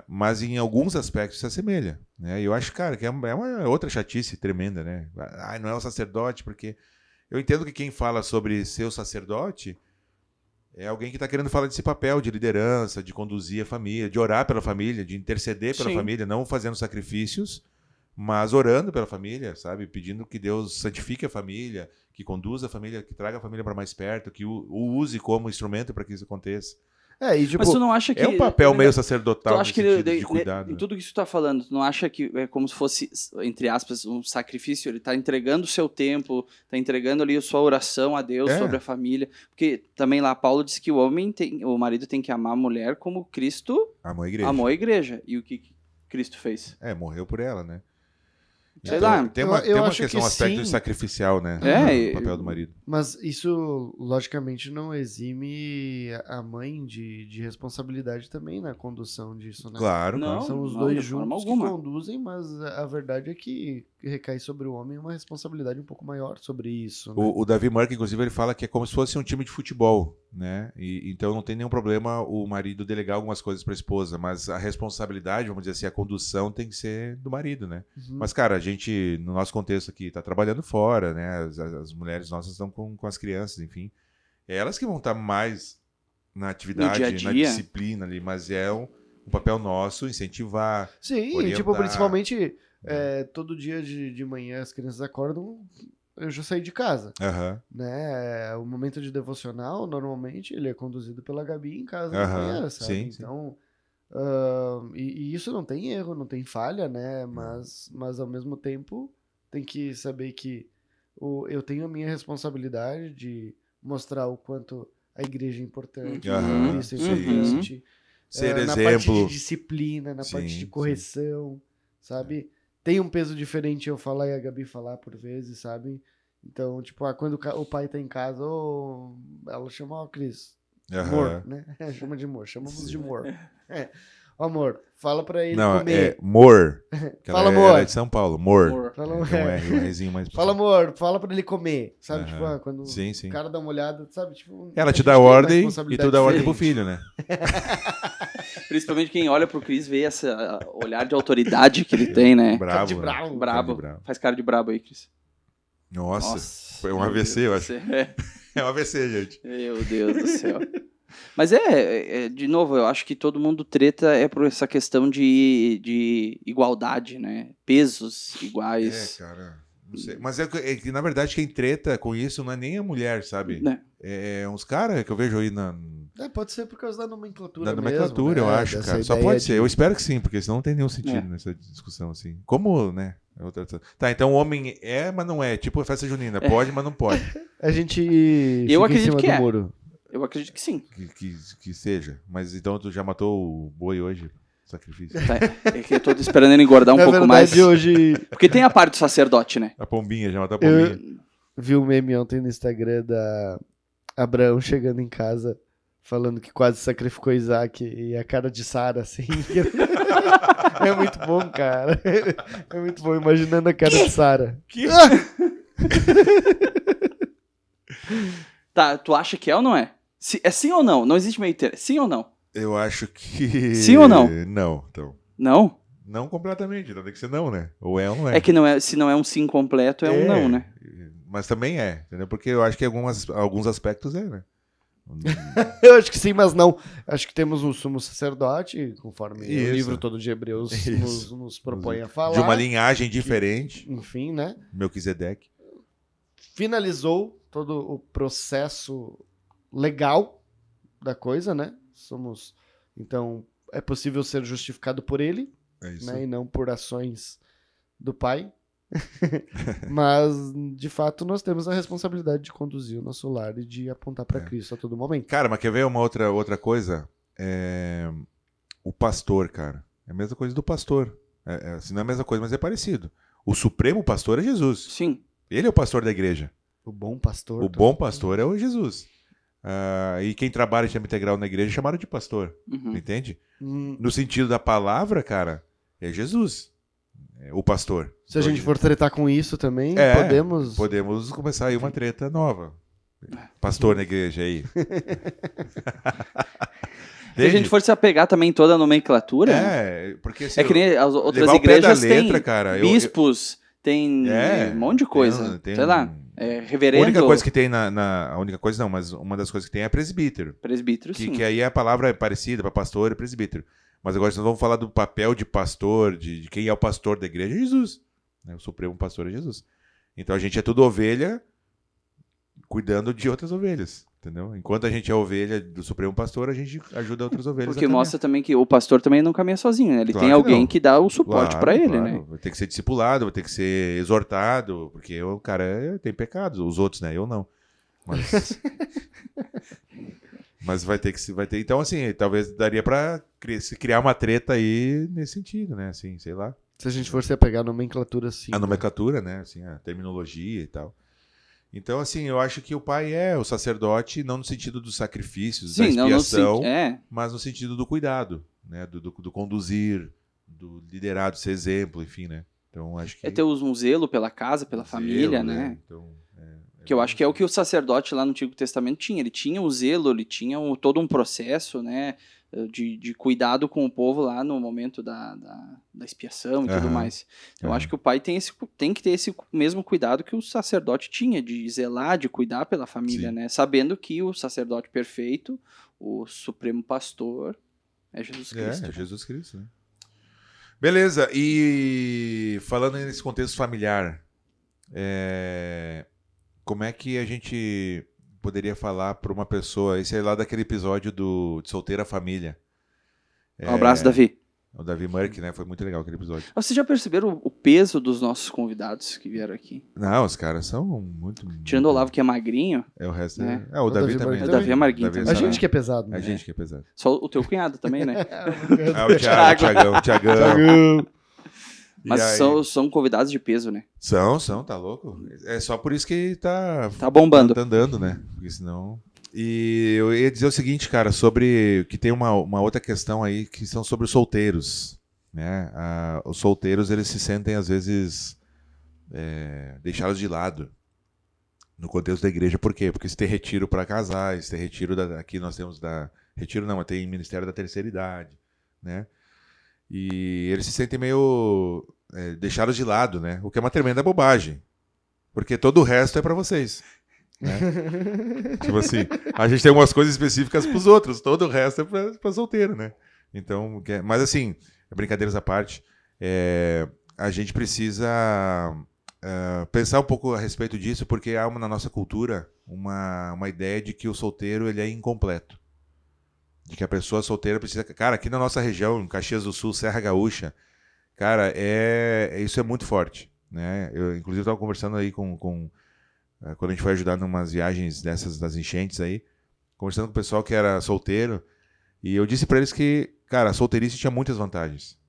Mas, em alguns aspectos, se assemelha. Né? E eu acho, cara, que é uma outra chatice tremenda, né? Não é o sacerdote, porque... Eu entendo que quem fala sobre ser o sacerdote... É alguém que está querendo falar desse papel de liderança, de conduzir a família, de orar pela família, de interceder pela família, não fazendo sacrifícios, mas orando pela família, sabe? Pedindo que Deus santifique a família, que conduza a família, que traga a família para mais perto, que o use como instrumento para que isso aconteça. E, tipo, mas tu não acha que... É um papel meio sacerdotal tu no acha que sentido de cuidado. em tudo que tu tá falando, tu não acha que é como se fosse, entre aspas, um sacrifício? Ele tá entregando o seu tempo, tá entregando ali a sua oração a Deus sobre a família. Porque também lá Paulo diz que o marido tem que amar a mulher como Cristo amou a igreja. E o que Cristo fez? Morreu por ela, né? Sei lá. Tem uma acho questão, que um aspecto sim. sacrificial, né? No papel do marido. Mas isso, logicamente, não exime a mãe de responsabilidade também na condução disso, né? Claro, Não, São os de dois forma juntos que alguma. conduzem, mas a verdade é que recai sobre o homem uma responsabilidade um pouco maior sobre isso. Né? O Davi Mark, inclusive, ele fala que é como se fosse um time de futebol, né? Então não tem nenhum problema o marido delegar algumas coisas para a esposa, mas a responsabilidade, vamos dizer assim, a condução tem que ser do marido, né? Mas, cara, a gente, no nosso contexto aqui, tá trabalhando fora, né? As mulheres nossas estão com as crianças, enfim. É elas que vão estar mais na atividade, No dia a na dia. disciplina ali, mas é um papel nosso incentivar. Sim, orientar. tipo, principalmente todo dia de manhã as crianças acordam, eu já saí de casa, Aham. né? O momento de devocional, normalmente, ele é conduzido pela Gabi em casa de Aham, manhã, sabe? sim, Então, e isso não tem erro, não tem falha, né? Mas ao mesmo tempo, tem que saber que eu tenho a minha responsabilidade de mostrar o quanto a igreja é importante, Aham, Cristo é sim, importante, Ser na parte de exemplo. disciplina, na parte Sim, de correção, sabe? Tem um peso diferente eu falar e a Gabi falar por vezes, sabe? Então, tipo, quando o pai tá em casa, ela chama, Cris, amor, né? Chama de amor, chamamos de amor. Amor, fala pra ele Não, comer. Mor. Fala, ela amor. é de São Paulo, Mor. Amor. Fala, Um R, um Rzinho mais fala, amor, fala pra ele comer, sabe? Aham. Tipo, quando Sim. o cara dá uma olhada, sabe? Tipo, Ela a te gente dá tem uma ordem e responsabilidade tu dá ordem pro diferente. filho, né? Principalmente quem olha pro Cris vê esse olhar de autoridade que ele tem, né? Brabo. de bravo. Né? Brabo. Cara de brabo. Faz cara de brabo aí, Cris. Nossa, foi um meu AVC, Deus eu do acho. céu. É um AVC, gente. Meu Deus do céu. Mas de novo, eu acho que todo mundo treta por essa questão de igualdade, né? Pesos iguais. Cara. Não sei. Mas é que, na verdade, quem treta com isso não é nem a mulher, sabe? Né? É uns caras que eu vejo aí Pode ser por causa da nomenclatura na nomenclatura, mesmo, eu né? acho, Dessa cara. Só ideia pode de- ser. Eu espero que sim, porque senão não tem nenhum sentido nessa discussão, assim. Como, né? Tá, então o homem mas não é. Tipo festa junina. Pode, mas não pode. A gente Eu fica acredito em cima que do é. muro. Eu acredito que sim. Que seja. Mas então tu já matou o boi hoje? Sacrifício. Tá? É que eu tô esperando ele engordar um Na pouco verdade, mais. hoje Porque tem a parte do sacerdote, né? A pombinha, já matou a pombinha. eu vi um meme ontem no Instagram da Abraão chegando em casa falando que quase sacrificou Isaac e a cara de Sara, assim. É muito bom, cara. É muito bom, imaginando a cara de Sara. Tá, tu acha que é ou não é? É sim ou não? Não existe meio termo. Sim ou não? Eu acho que. Sim ou não? Não, então. Não? Não completamente, então tem que ser não, né? Ou é ou não é. É que não é, se não é um sim completo, é um não, né? Mas também é, entendeu? Porque eu acho que alguns aspectos né? Eu acho que sim, mas não. Acho que temos um sumo sacerdote, conforme Isso. o livro todo de Hebreus nos propõe a falar. De uma linhagem diferente, Enfim, né? Melquisedeque. Finalizou todo o processo legal da coisa, né? Então, é possível ser justificado por ele, É isso. né? E não por ações do pai. Mas, de fato, nós temos a responsabilidade de conduzir o nosso lar e de apontar para Cristo a todo momento. Cara, mas quer ver uma outra coisa? O pastor, cara. É a mesma coisa do pastor. Assim, não é a mesma coisa, mas é parecido. O supremo pastor é Jesus. Sim. Ele é o pastor da igreja. O bom pastor. O bom pastor é o Jesus. E quem trabalha em tempo integral na igreja é chamado de pastor. Uhum. Entende? Hum, No sentido da palavra, cara, é Jesus. O pastor. Se a gente for tretar com isso também, Podemos começar aí uma treta nova. Pastor na igreja aí. Se a gente for se apegar também em toda a nomenclatura, porque assim, é que nem as outras levar o pé da igrejas letra, têm cara, bispos, tem um monte de coisa. tem sei lá, a reverendo, única coisa que tem a única coisa não, mas uma das coisas que tem é presbítero. presbítero, sim. Que aí a palavra é parecida para pastor e presbítero. Mas agora nós vamos falar do papel de pastor, de quem é o pastor da igreja, é Jesus. Né? O supremo pastor é Jesus. Então a gente é tudo ovelha cuidando de outras ovelhas, entendeu? Enquanto a gente é ovelha do supremo pastor, a gente ajuda outras ovelhas Porque a caminhar. mostra também que o pastor também não caminha sozinho, né? Ele Claro tem que alguém não. que dá o suporte Claro, pra ele, claro. né? Vai ter que ser discipulado, vai ter que ser exortado, porque o cara tem pecados, os outros, né? Eu não. Mas, mas vai ter. Então, assim, talvez daria pra criar uma treta aí nesse sentido, né? Assim, sei lá. Se a gente for se apegar à nomenclatura, sim. A nomenclatura, né? Assim, a terminologia e tal. Então, assim, eu acho que o pai é o sacerdote, não no sentido dos sacrifícios, da expiação, mas no sentido do cuidado, né? Do conduzir, do liderar, do ser exemplo, enfim, né? Então, acho que... É ter um zelo pela casa, pela família, né? Então, que eu acho que é o que o sacerdote lá no Antigo Testamento tinha. Ele tinha o zelo, ele tinha todo um processo, né? De cuidado com o povo lá no momento da expiação e tudo mais. Eu acho que o pai tem que ter esse mesmo cuidado que o sacerdote tinha, de zelar, de cuidar pela família, né? Sabendo que o sacerdote perfeito, o supremo pastor, é Jesus Cristo. É Jesus Cristo, né? Beleza, e falando nesse contexto familiar, como é que a gente poderia falar para uma pessoa, esse é lá daquele episódio de Solteira Família. Um abraço, Davi. O Davi Murk, né? Foi muito legal aquele episódio. Vocês já perceberam o peso dos nossos convidados que vieram aqui? Não, os caras são muito... Tirando o Olavo, que é magrinho. O resto né? o Davi também. O Davi é marguinho A gente que é pesado, né? A gente que é pesado. Só o teu cunhado também, né? O Thiagão. Mas são convidados de peso, né? São, tá louco? É só por isso que tá bombando. Tá andando, né? Porque senão... E eu ia dizer o seguinte, cara, sobre que tem uma outra questão aí, que são sobre os solteiros, né? Os solteiros, eles se sentem, às vezes, deixados de lado no contexto da igreja. Por quê? Porque se tem retiro para casais, tem retiro aqui nós temos retiro não, mas tem Ministério da Terceira Idade. né? E eles se sentem meio deixados de lado, né? O que é uma tremenda bobagem. Porque todo o resto é pra vocês. Né? Tipo assim, a gente tem umas coisas específicas pros outros, todo o resto é pra solteiro, né? Então, mas assim, brincadeiras à parte, a gente precisa pensar um pouco a respeito disso, porque há na nossa cultura uma ideia de que o solteiro ele é incompleto. De que a pessoa solteira precisa... Cara, aqui na nossa região, em Caxias do Sul, Serra Gaúcha, cara, isso é muito forte. Né? Eu, inclusive, estava conversando aí quando a gente foi ajudar em umas viagens dessas, das enchentes aí, conversando com o pessoal que era solteiro, e eu disse pra eles que, cara, a solteirice tinha muitas vantagens.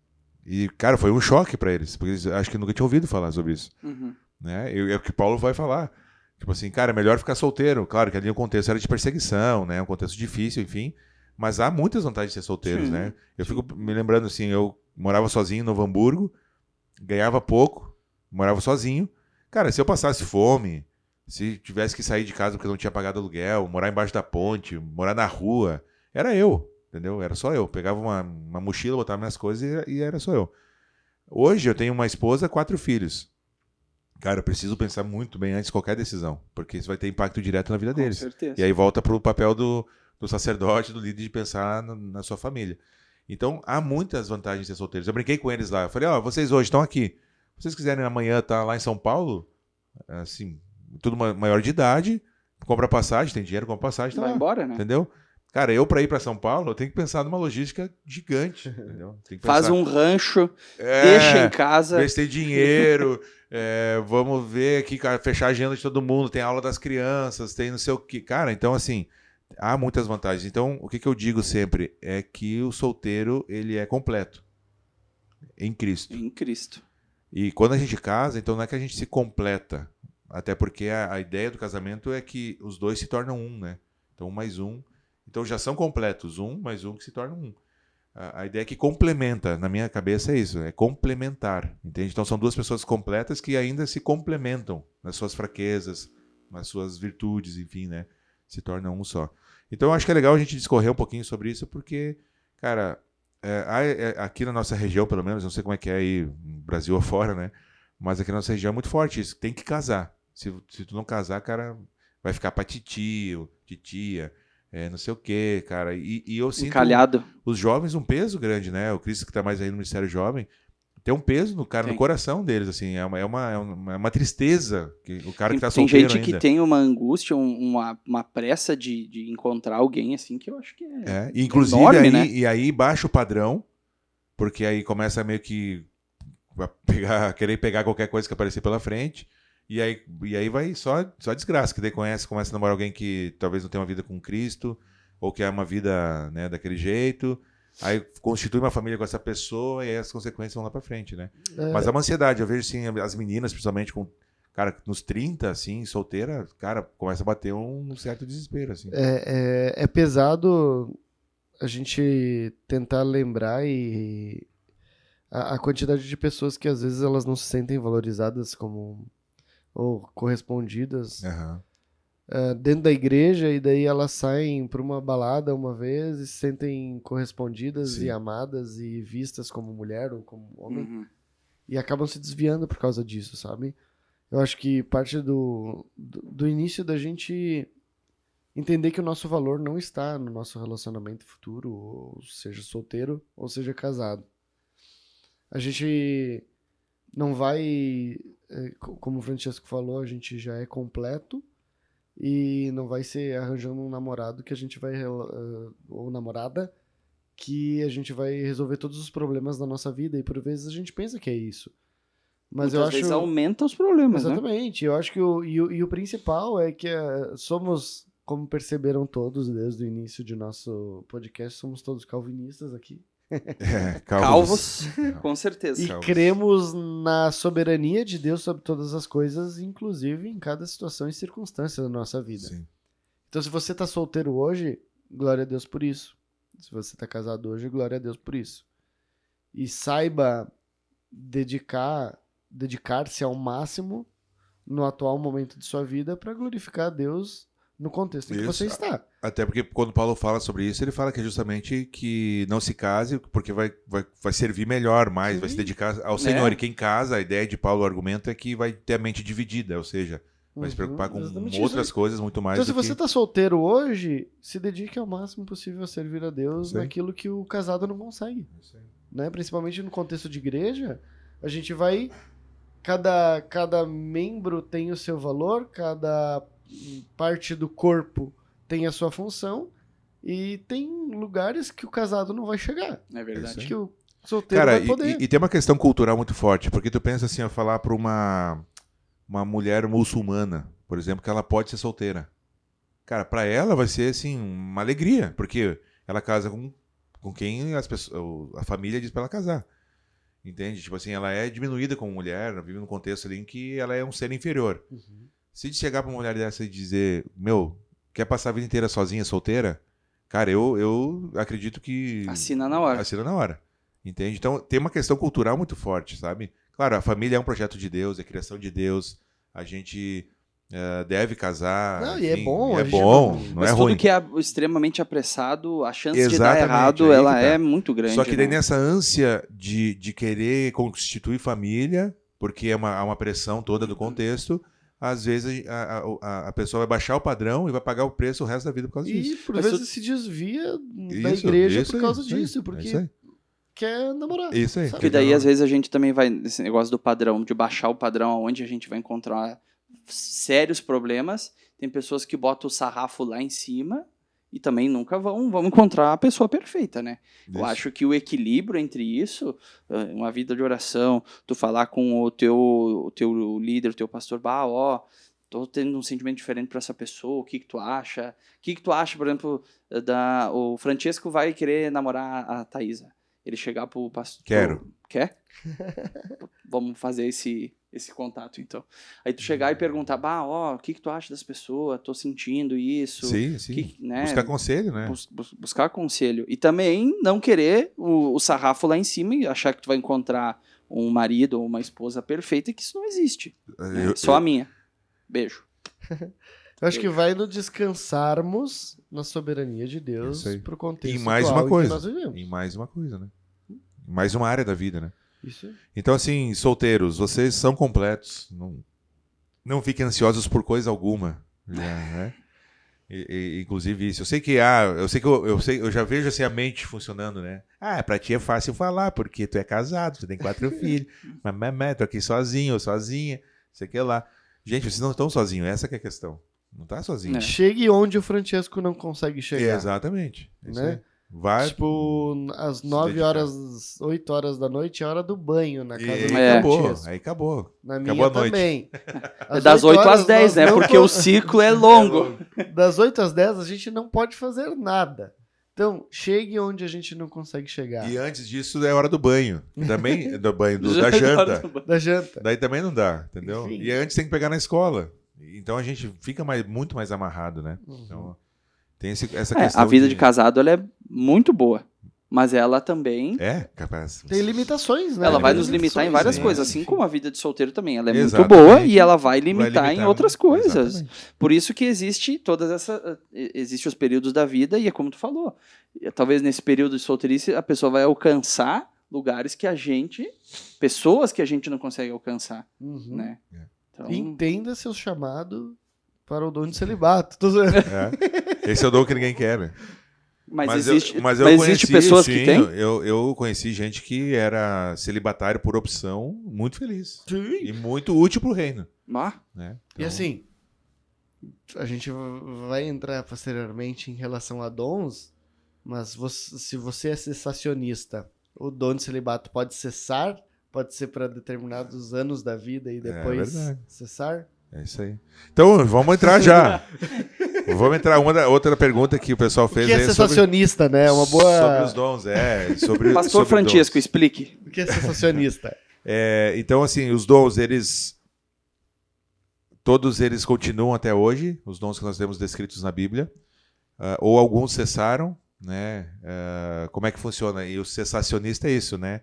E, cara, foi um choque pra eles, porque eles acho que nunca tinham ouvido falar sobre isso. Uhum. Né? É o que Paulo vai falar. Tipo assim, cara, é melhor ficar solteiro. Claro que ali o contexto era de perseguição, né? Um contexto difícil, enfim. Mas há muitas vantagens de ser solteiros, Sim. né? Eu fico me lembrando assim, eu morava sozinho em Novo Hamburgo, ganhava pouco, morava sozinho. Cara, se eu passasse fome, se tivesse que sair de casa porque não tinha pagado aluguel, morar embaixo da ponte, morar na rua, era eu, entendeu? Era só eu. Pegava uma mochila, botava minhas coisas e era só eu. Hoje eu tenho uma esposa, 4 filhos. Cara, eu preciso pensar muito bem antes de qualquer decisão, porque isso vai ter impacto direto na vida Com deles. certeza. E aí volta pro papel do sacerdote, do líder, de pensar na sua família. Então, há muitas vantagens de ser solteiros. Eu brinquei com eles lá. Eu falei, vocês hoje estão aqui. Se vocês quiserem amanhã estar lá em São Paulo, assim, tudo maior de idade, compra passagem, tem dinheiro, compra passagem, tá Vai lá. embora, né? Entendeu? Cara, eu para ir para São Paulo, eu tenho que pensar numa logística gigante, entendeu? Tem que Faz pensar, um rancho, deixa em casa. ver se tem dinheiro, vamos ver aqui, cara, fechar a agenda de todo mundo, tem aula das crianças, tem não sei o que. Cara, então assim, há muitas vantagens. Então, o que eu digo sempre é que o solteiro, ele é completo em Cristo. Em Cristo. E quando a gente casa, então não é que a gente se completa, até porque a ideia do casamento é que os dois se tornam um, né? Então, 1 mais 1. Então, já são completos, 1 mais 1 que se torna 1. A ideia é que complementa, na minha cabeça é isso, é complementar, entende? Então, são duas pessoas completas que ainda se complementam nas suas fraquezas, nas suas virtudes, enfim, né? Se tornam um só. Então, eu acho que é legal a gente discorrer um pouquinho sobre isso, porque, cara, aqui na nossa região, pelo menos, não sei como é que é aí no Brasil ou fora, né? Mas aqui na nossa região é muito forte isso, tem que casar. Se tu não casar, cara, vai ficar pra titio, titia, não sei o quê, cara. E eu sinto Encalhado. os jovens um peso grande, né? O Cristo que tá mais aí no Ministério Jovem, tem um peso no cara, Tem. no coração deles, assim, é uma tristeza que o cara que tá Tem solteiro gente ainda. que tem uma angústia, uma pressa de encontrar alguém, assim, que eu acho que é Inclusive, enorme, aí, né? e aí baixa o padrão, porque aí começa meio que querer pegar qualquer coisa que aparecer pela frente, e aí vai só desgraça, que daí começa a namorar alguém que talvez não tenha uma vida com Cristo, ou que é uma vida, né, daquele jeito, aí constitui uma família com essa pessoa, e aí as consequências vão lá pra frente, né? Mas é uma ansiedade, eu vejo assim, as meninas, principalmente com, cara, nos 30, assim, solteira, cara, começa a bater um certo desespero, assim. É pesado a gente tentar lembrar e a quantidade de pessoas que às vezes elas não se sentem valorizadas como ou correspondidas Aham. dentro da igreja, e daí elas saem para uma balada uma vez e se sentem correspondidas Sim. e amadas e vistas como mulher ou como homem, Uhum. e acabam se desviando por causa disso, sabe? Eu acho que parte do início da gente entender que o nosso valor não está no nosso relacionamento futuro, ou seja solteiro ou seja casado. A gente não vai, como o Francesco falou, a gente já é completo e não vai ser arranjando um namorado que a gente vai, ou namorada, que a gente vai resolver todos os problemas da nossa vida, e por vezes a gente pensa que é isso. Mas eu Muitas acho... vezes aumenta os problemas, né? Exatamente, eu acho que o principal é que somos, como perceberam todos desde o início de nosso podcast, somos todos calvinistas aqui. Calvos, com certeza. E Calvos. cremos na soberania de Deus sobre todas as coisas, inclusive em cada situação e circunstância da nossa vida. Sim. Então, se você está solteiro hoje, glória a Deus por isso. Se você está casado hoje, glória a Deus por isso. E saiba dedicar-se ao máximo no atual momento de sua vida para glorificar a Deus no contexto em que Isso. você está. Até porque quando Paulo fala sobre isso, ele fala que é justamente que não se case porque vai servir melhor mais, vai se dedicar ao Senhor. E quem casa, a ideia de Paulo, o argumento é que vai ter a mente dividida, ou seja, vai se preocupar com exatamente outras isso. coisas muito mais Então, se do você que... está solteiro hoje, se dedique ao máximo possível a servir a Deus Sim. naquilo que o casado não consegue. Né? Principalmente no contexto de igreja, a gente vai... Cada membro tem o seu valor, cada parte do corpo tem a sua função, e tem lugares que o casado não vai chegar. É verdade. Que o solteiro Cara, vai poder. e tem uma questão cultural muito forte, porque tu pensa assim, a falar para uma mulher muçulmana, por exemplo, que ela pode ser solteira. Cara, para ela vai ser assim uma alegria, porque ela casa com quem a família diz para ela casar. Entende? Tipo assim, ela é diminuída como mulher, ela vive num contexto ali em que ela é um ser inferior. Se chegar pra uma mulher dessa e dizer, quer passar a vida inteira sozinha, solteira? Cara, eu acredito que... Assina na hora. Assina na hora. Entende? Então, tem uma questão cultural muito forte, sabe? Claro, a família é um projeto de Deus, é criação de Deus, a gente deve casar. Não, enfim, e é bom. é a gente bom, não Mas é tudo ruim. que é extremamente apressado, a chance de dar Exatamente, errado, aí ela que tá. é muito grande. Só que daí né? nessa ânsia de querer constituir família, porque há uma pressão toda do contexto, às vezes a pessoa vai baixar o padrão e vai pagar o preço o resto da vida por causa disso. E por Mas vezes se desvia da igreja por causa disso, porque quer namorar. Isso aí. sabe? Porque daí, às vezes, a gente também vai nesse negócio do padrão, de baixar o padrão, onde a gente vai encontrar sérios problemas. Tem pessoas que botam o sarrafo lá em cima e também nunca vão encontrar a pessoa perfeita, né? Eu acho que o equilíbrio entre isso, uma vida de oração, tu falar com o teu líder, o teu pastor, tô tendo um sentimento diferente para essa pessoa, o que tu acha? O que tu acha, por exemplo, o Francesco vai querer namorar a Thaisa. Ele chegar pro pastor... Quero. Quer? Vamos fazer esse contato, então. Aí tu chegar e perguntar, o que tu acha das pessoas? Tô sentindo isso. Sim. Né? Buscar conselho, né? Buscar conselho. E também não querer o sarrafo lá em cima e achar que tu vai encontrar um marido ou uma esposa perfeita, que isso não existe. Né? Só a minha. Beijo. Eu acho que vai nos descansarmos na soberania de Deus pro contexto E mais atual uma coisa. que nós vivemos. E mais uma coisa, né? Mais uma área da vida, né? Isso. Então, assim, solteiros, vocês são completos. Não fiquem ansiosos por coisa alguma. Né? Inclusive isso. Eu sei que eu já vejo assim a mente funcionando, né? Pra ti é fácil falar, porque tu é casado, tu tem 4 filhos. Mas tô aqui sozinho ou sozinha, sei que lá. Gente, vocês não estão sozinhos, essa que é a questão. Não tá sozinho. Chegue onde o Francesco não consegue chegar. Exatamente. Né? Vai. Tipo, às 9 horas, 8 horas da noite é hora do banho na casa do acabou. Francesco. Aí acabou. Na Acabou minha a noite. também. É das 8 às 10, né? Porque o ciclo é longo. Das 8 às 10 a gente não pode fazer nada. Então, chegue onde a gente não consegue chegar. E antes disso é hora do banho. Também do banho, da janta. Da janta. Daí também não dá, entendeu? Enfim. E antes tem que pegar na escola. Então a gente fica muito mais amarrado, né? Então tem essa questão. A vida de casado ela é muito boa. Mas ela também... capaz. Tem limitações, né? Ela vai nos limitar em várias sim, coisas, sim. assim como a vida de solteiro também. Ela é Exatamente. muito boa e ela vai limitar em outras coisas. Exatamente. Por isso que existe os períodos da vida e é como tu falou. Talvez nesse período de solteirice a pessoa vai alcançar lugares que pessoas que a gente não consegue alcançar, né? Então... Entenda seu chamado para o dom de celibato. Tô zoando. Esse é o dom que ninguém quer, né? Mas eu existe conheci, pessoas sim, que têm? Eu conheci gente que era celibatário por opção, muito feliz. Sim. E muito útil pro reino. Né? E assim, a gente vai entrar posteriormente em relação a dons, mas se você é cessacionista, o dom de celibato pode cessar, pode ser para determinados anos da vida e depois cessar. É isso aí. Então, vamos entrar já. Vamos entrar. Outra pergunta que o pessoal fez. O que é cessacionista, né? Uma boa... Sobre os dons, Pastor Francesco, dons. explique. O que é cessacionista? Então, assim, os dons, todos eles continuam até hoje, os dons que nós temos descritos na Bíblia, ou alguns cessaram, né? Como é que funciona? E o cessacionista é isso, né?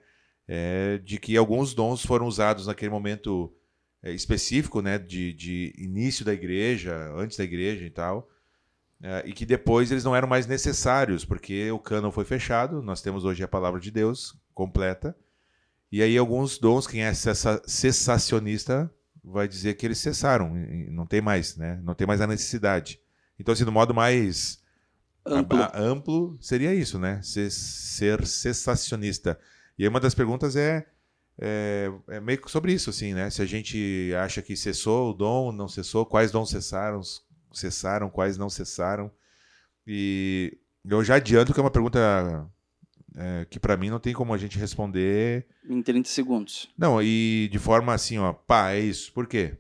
De que alguns dons foram usados naquele momento específico, né, de início da igreja, antes da igreja e tal, e que depois eles não eram mais necessários, porque o cânon foi fechado, nós temos hoje a palavra de Deus completa, e aí alguns dons, quem é cessacionista vai dizer que eles cessaram, e não tem mais, né? Não tem mais a necessidade. Então, assim, do modo mais amplo seria isso, né? Ser cessacionista. E aí uma das perguntas é meio que sobre isso, assim, né? Se a gente acha que cessou o dom, não cessou, quais dons cessaram, quais não cessaram. E eu já adianto que é uma pergunta que para mim não tem como a gente responder Em 30 segundos. não, e de forma assim, ó, é isso. Por quê?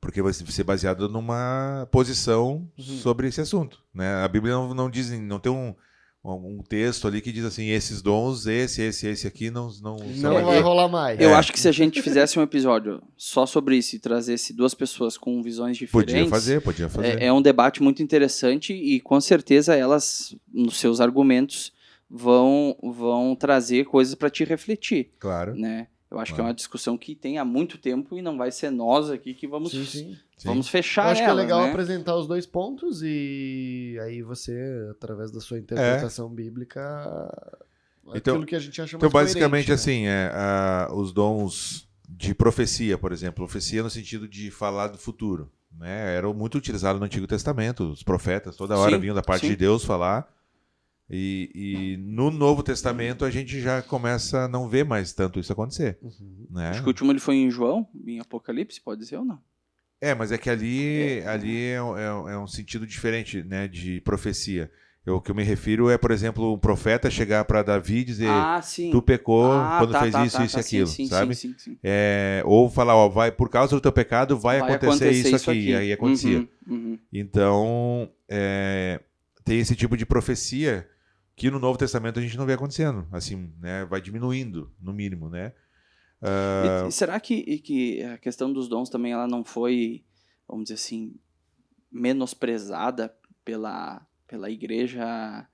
Porque vai ser baseado numa posição sobre esse assunto, né? A Bíblia não diz, não tem um texto ali que diz assim, esses dons, esse aqui não Não vai rolar mais. Eu acho que se a gente fizesse um episódio só sobre isso e trazesse duas pessoas com visões diferentes... Podia fazer. É um debate muito interessante e com certeza elas, nos seus argumentos, vão trazer coisas para te refletir. Claro. Né? Eu acho que é uma discussão que tem há muito tempo e não vai ser nós aqui que vamos fechar ela. Eu acho que é legal né? apresentar os dois pontos e aí você, através da sua interpretação bíblica, aquilo que a gente acha mais Então, basicamente, coerente, né? assim, os dons de profecia, por exemplo. Profecia no sentido de falar do futuro. Né? Era muito utilizado no Antigo Testamento. Os profetas toda hora vinham da parte de Deus falar. E no Novo Testamento a gente já começa a não ver mais tanto isso acontecer. Né? Acho que o último ele foi em João, em Apocalipse, pode dizer ou não? Mas é que ali é um sentido diferente, né, de profecia. O que eu me refiro é, por exemplo, um profeta chegar para Davi e dizer tu pecou quando fez isso e aquilo, sabe? Sim. Ou falar, ó, por causa do teu pecado vai acontecer isso aqui. E aí acontecia. Então, tem esse tipo de profecia que no Novo Testamento a gente não vê acontecendo. Assim, né, vai diminuindo, no mínimo, né? E será que a questão dos dons também ela não foi, vamos dizer assim, menosprezada pela igreja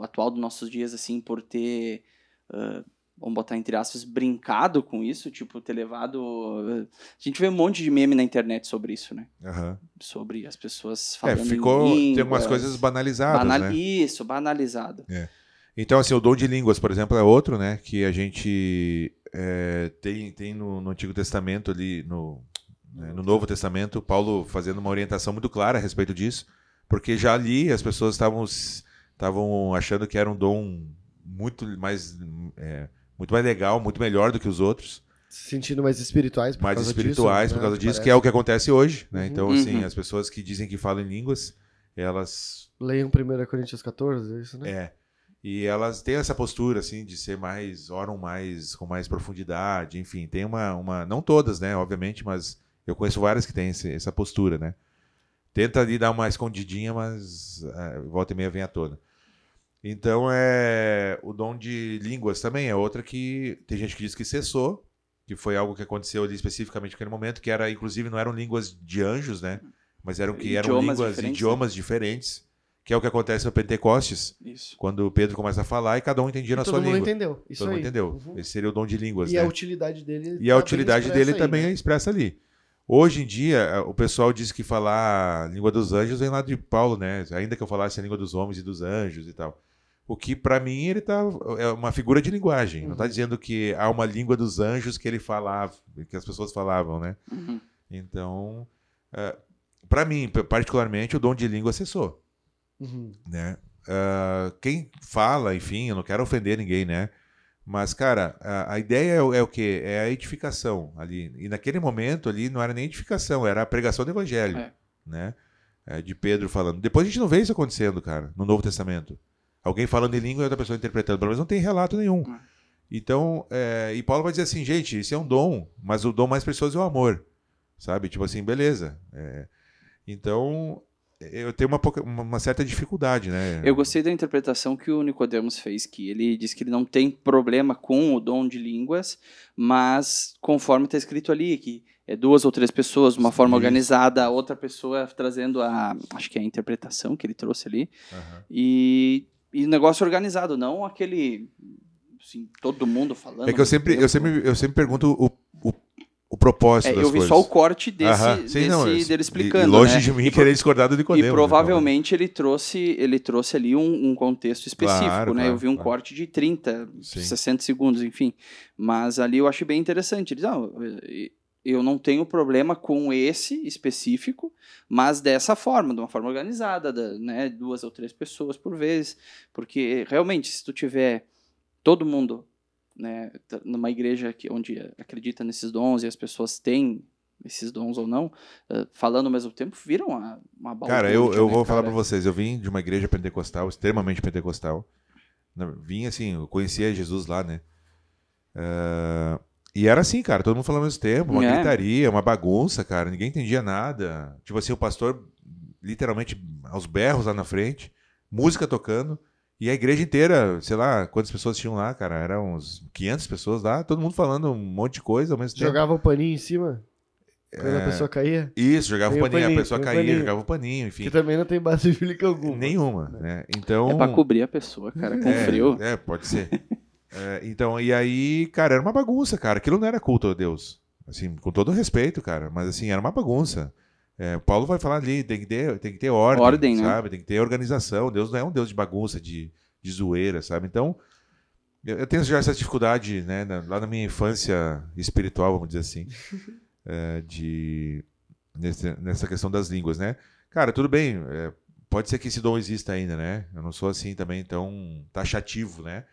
atual dos nossos dias, assim, por ter, vamos botar entre aspas, brincado com isso, tipo, ter levado... A gente vê um monte de meme na internet sobre isso, né? Sobre as pessoas falando em línguas. Tem algumas coisas banalizadas, né? Isso, banalizado. Então, assim, o dom de línguas, por exemplo, é outro, né? Que a gente tem no Antigo Testamento ali, no Novo Testamento, Paulo fazendo uma orientação muito clara a respeito disso, porque já ali as pessoas estavam achando que era um dom muito mais legal, muito melhor do que os outros. Se sentindo mais espirituais por causa disso, que é o que acontece hoje, né? Então, assim, as pessoas que dizem que falam em línguas, elas... Leiam 1 Coríntios 14, é isso, né? E elas têm essa postura, assim, de ser oram com mais profundidade, enfim, tem uma... Não todas, né, obviamente, mas eu conheço várias que têm essa postura, né? Tenta ali dar uma escondidinha, mas volta e meia vem à tona. Então, o dom de línguas também é outra que tem gente que diz que cessou, que foi algo que aconteceu ali especificamente naquele momento, que inclusive não eram línguas de anjos, né? Mas eram idiomas diferentes, que é o que acontece no Pentecostes, quando Pedro começa a falar e cada um entendia na sua língua. Todo mundo entendeu. Isso todo mundo entendeu. Esse seria o dom de línguas, e né? a utilidade dele E a utilidade dele também é expressa ali. Hoje em dia, o pessoal diz que falar a língua dos anjos vem lá de Paulo, né? Ainda que eu falasse a língua dos homens e dos anjos e tal. O que, para mim, é uma figura de linguagem. Não está dizendo que há uma língua dos anjos que ele falava, que as pessoas falavam, né? Então, para mim, particularmente, o dom de língua cessou. Né? Quem fala, enfim, eu não quero ofender ninguém, né? Mas, cara, a ideia é o quê? É a edificação ali. E naquele momento ali não era nem edificação, era a pregação do evangelho. Né? De Pedro falando. Depois a gente não vê isso acontecendo, cara, no Novo Testamento. Alguém falando em língua e outra pessoa interpretando. Pelo menos não tem relato nenhum. Então, e Paulo vai dizer assim, gente, isso é um dom, mas o dom mais precioso é o amor. Sabe? Tipo assim, beleza. Então, eu tenho uma certa dificuldade, né? Eu gostei da interpretação que o Nicodemos fez, que ele disse que ele não tem problema com o dom de línguas, mas conforme está escrito ali, que é 2 ou 3 pessoas, uma forma organizada, outra pessoa trazendo acho que é a interpretação que ele trouxe ali, e negócio organizado, não aquele, assim, todo mundo falando. É que eu sempre pergunto o propósito das eu vi coisas. só o corte Aham, sim, não, dele explicando. e longe né? de mim querer discordar do Nicodemo. E provavelmente ele trouxe ali um contexto específico, Claro, né? claro, Eu vi um claro. corte de 30, Sim. 60 segundos, enfim. Mas ali eu achei bem interessante. Ele diz, eu não tenho problema com esse específico, mas dessa forma, de uma forma organizada, né? 2 ou 3 pessoas por vez. Porque realmente, se tu tiver todo mundo, né, numa igreja onde acredita nesses dons e as pessoas têm esses dons ou não, falando ao mesmo tempo, viram uma balbúrdia. Cara, eu né, vou falar pra vocês, eu vim de uma igreja pentecostal, extremamente pentecostal. Vim assim, eu conhecia Jesus lá, né? E era assim, cara, todo mundo falando ao mesmo tempo, uma gritaria, uma bagunça, cara, ninguém entendia nada. Tipo assim, o pastor literalmente aos berros lá na frente, música tocando, e a igreja inteira, sei lá, quantas pessoas tinham lá, cara, eram uns 500 pessoas lá, todo mundo falando um monte de coisa ao mesmo tempo. Jogava o paninho em cima? Quando a pessoa caía? Isso, jogava o Tem o paninho, a paninho, pessoa tem o caía, paninho. jogava o paninho, enfim. Que também não tem base bíblica alguma. Nenhuma, né? Então... É pra cobrir a pessoa, cara, com frio. Pode ser. Então, e aí, cara, era uma bagunça, cara. Aquilo não era culto a Deus. Assim, com todo respeito, cara. Mas assim, era uma bagunça. Paulo vai falar ali, tem que ter ordem, sabe? Né? Tem que ter organização. Deus não é um Deus de bagunça, de zoeira, sabe? Então, eu tenho já essa dificuldade, né? Lá na minha infância espiritual, vamos dizer assim, nessa questão das línguas, né? Cara, tudo bem. Pode ser que esse dom exista ainda, né? Eu não sou assim também tão taxativo, né?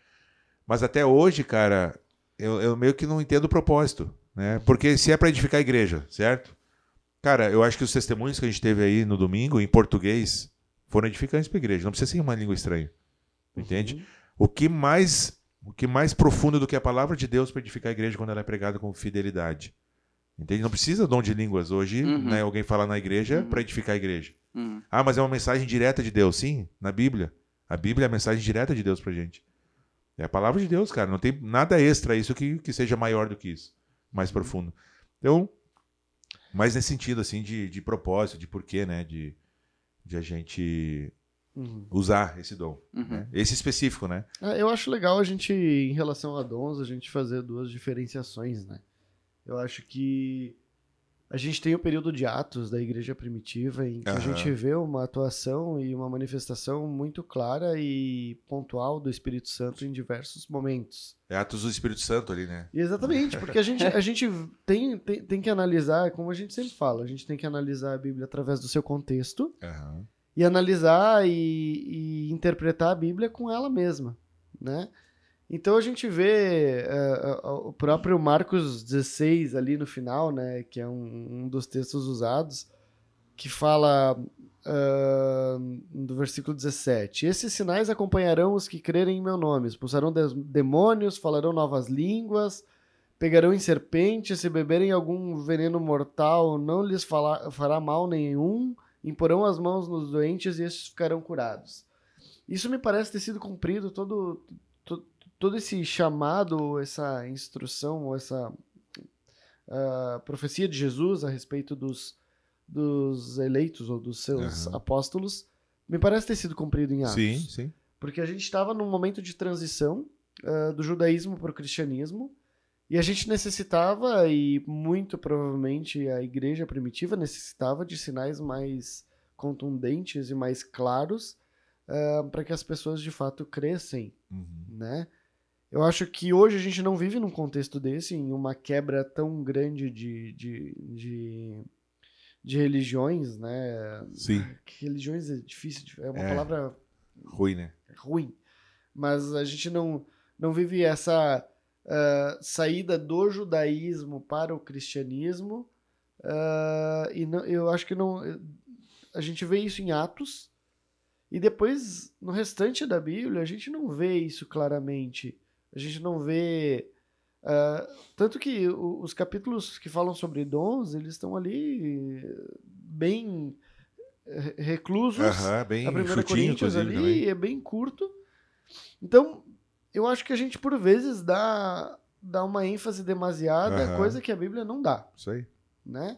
Mas até hoje, cara, eu meio que não entendo o propósito, né? Porque se é para edificar a igreja, certo? Cara, eu acho que os testemunhos que a gente teve aí no domingo, em português, foram edificantes para a igreja. Não precisa ser uma língua estranha, entende? O que mais profundo do que a palavra de Deus para edificar a igreja quando ela é pregada com fidelidade? Entende? Não precisa dom de línguas hoje, né? Alguém falar na igreja para edificar a igreja. Ah, mas é uma mensagem direta de Deus. Sim, na Bíblia. A Bíblia é a mensagem direta de Deus pra gente. É a palavra de Deus, cara. Não tem nada extra isso que seja maior do que isso. Mais profundo. Então, mais nesse sentido, assim, de propósito, de porquê, né? De a gente usar esse dom. Né? Esse específico, né? Eu acho legal a gente, em relação a dons, a gente fazer 2 diferenciações, né? Eu acho que a gente tem o período de Atos da Igreja Primitiva, em que a gente vê uma atuação e uma manifestação muito clara e pontual do Espírito Santo em diversos momentos. É Atos do Espírito Santo ali, né? Exatamente, porque a gente tem que analisar, como a gente sempre fala, a gente tem que analisar a Bíblia através do seu contexto e analisar e interpretar a Bíblia com ela mesma, né? Então a gente vê o próprio Marcos 16 ali no final, né, que é um dos textos usados, que fala do versículo 17: Esses sinais acompanharão os que crerem em meu nome, expulsarão demônios, falarão novas línguas, pegarão em serpentes, se beberem algum veneno mortal, não lhes fará mal nenhum, imporão as mãos nos doentes e estes ficarão curados. Isso me parece ter sido cumprido todo esse chamado, essa instrução, essa profecia de Jesus a respeito dos eleitos ou dos seus apóstolos, me parece ter sido cumprido em Atos. Sim, sim. Porque a gente estava num momento de transição do judaísmo para o cristianismo, e a gente necessitava, e muito provavelmente a igreja primitiva necessitava de sinais mais contundentes e mais claros para que as pessoas de fato crescem, né? Eu acho que hoje a gente não vive num contexto desse, em uma quebra tão grande de religiões, né? Sim. Religiões é difícil, é uma palavra ruim, né? Ruim. Mas a gente não vive essa saída do judaísmo para o cristianismo, eu acho que não. A gente vê isso em Atos, e depois, no restante da Bíblia, a gente não vê isso claramente. A gente não vê... tanto que os capítulos que falam sobre dons, eles estão ali bem reclusos. Bem a 1 chutinho, Coríntios ali também. é bem curto. Então, eu acho que a gente, por vezes, dá uma ênfase demasiada, coisa que a Bíblia não dá. Isso aí. Né?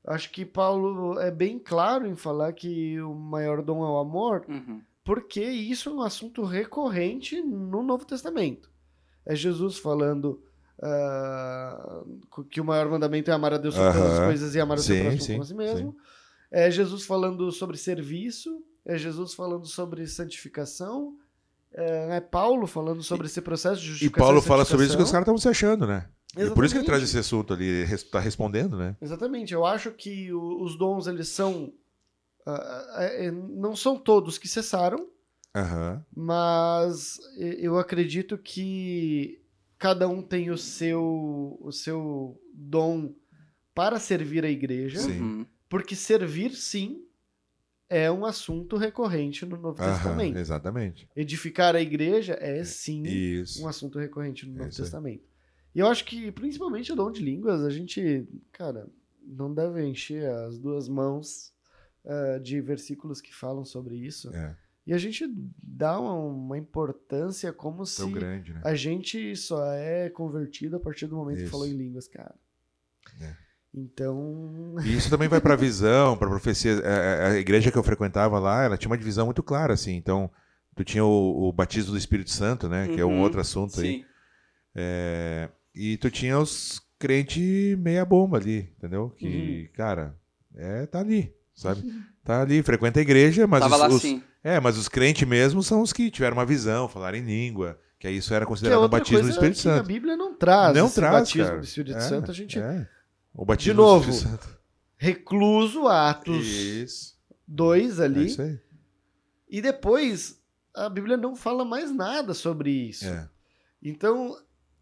Acho que Paulo é bem claro em falar que o maior dom é o amor, porque isso é um assunto recorrente no Novo Testamento. É Jesus falando que o maior mandamento é amar a Deus sobre todas as coisas e amar o seu Sim, próximo sim, como a si mesmo. É Jesus falando sobre serviço, é Jesus falando sobre santificação, é Paulo falando sobre esse processo de E justificação Paulo e fala sobre isso que os santificação. caras estavam se achando, né? E por isso que ele Exatamente. traz esse assunto ali, ele tá respondendo, né? Exatamente, eu acho que os dons, eles são... não são todos que cessaram, Aham. mas eu acredito que cada um tem o seu dom para servir a igreja, Sim. Uhum. porque servir, sim, é um assunto recorrente no Novo Testamento. Exatamente. Edificar a igreja é, sim, Isso. um assunto recorrente no Novo isso aí. Testamento. E eu acho que, principalmente o dom de línguas, a gente, cara, não deve encher as duas mãos de versículos que falam sobre isso. É, E a gente dá uma importância como se tão grande, né? a gente só é convertido a partir do momento que Isso. falou em línguas, cara. É. Então... E isso também vai pra visão, pra profecia. A igreja que eu frequentava lá, ela tinha uma divisão muito clara, assim. Então, tu tinha o batismo do Espírito Santo, né? Que é um Uhum. outro assunto aí. Sim. E tu tinha os crentes meia bomba ali, entendeu? Que, cara, tá ali, sabe? Tá ali, frequenta a igreja, mas Tava lá os, sim. mas os crentes mesmo são os que tiveram uma visão, falaram em língua, que aí isso era Que é considerado um outra batismo do coisa Espírito que Santo. a Bíblia não traz Não esse traz, batismo cara. do Espírito Santo. A gente, O batismo de novo, do Espírito Santo. recluso Atos Isso. 2 É ali, isso aí. e depois a Bíblia não fala mais nada sobre isso. É. Então,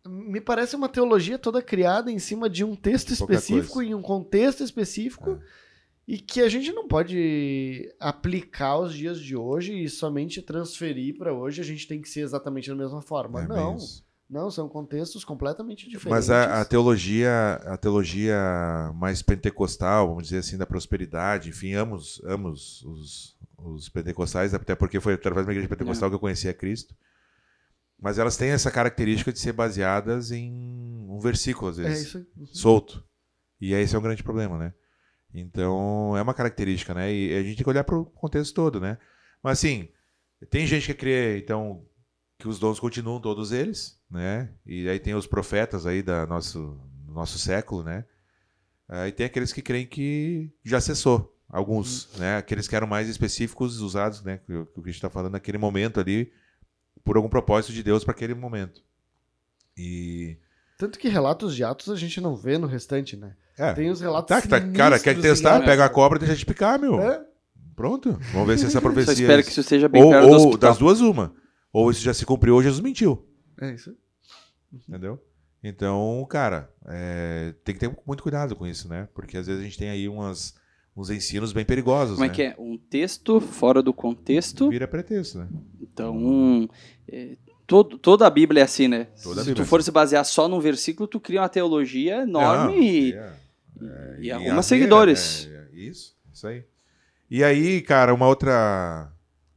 me parece uma teologia toda criada em cima de um texto Pouca específico, coisa. em um contexto específico, e que a gente não pode aplicar aos dias de hoje e somente transferir para hoje. A gente tem que ser exatamente da mesma forma. É bem Não, isso. não, são contextos completamente Mas diferentes. a teologia mais pentecostal, vamos dizer assim, da prosperidade, enfim, amo os pentecostais, até porque foi através da igreja pentecostal que eu conheci a Cristo. Mas elas têm essa característica de ser baseadas em um versículo, às vezes, isso aí. solto. E esse é um grande problema, né? Então, é uma característica, né? E a gente tem que olhar para o contexto todo, né? Mas, assim, tem gente que crê, então, que os dons continuam todos eles, né? E aí tem os profetas aí do nosso século, né? E tem aqueles que creem que já cessou, alguns, né? Aqueles que eram mais específicos, usados, né? Que a gente está falando naquele momento ali, por algum propósito de Deus para aquele momento. E... Tanto que relatos de Atos a gente não vê no restante, né? Tem os relatos cara, quer testar? em Pega a Atos. cobra e deixa de picar, meu. É? Pronto. Vamos ver se essa profecia... Só espero que isso seja bem perto do ou hospital. das duas, uma. Ou isso já se cumpriu ou Jesus mentiu. É isso. Entendeu? Então, cara, tem que ter muito cuidado com isso, né? Porque às vezes a gente tem aí uns ensinos bem perigosos, Como né? é que é? Um texto fora do contexto. Vira pretexto, né? Então, toda a Bíblia é assim, né? Toda a Se Bíblia tu é for assim. se basear só num versículo, tu cria uma teologia enorme Não, e e arruma a seguidores. né? Isso aí. E aí, cara, uma outra...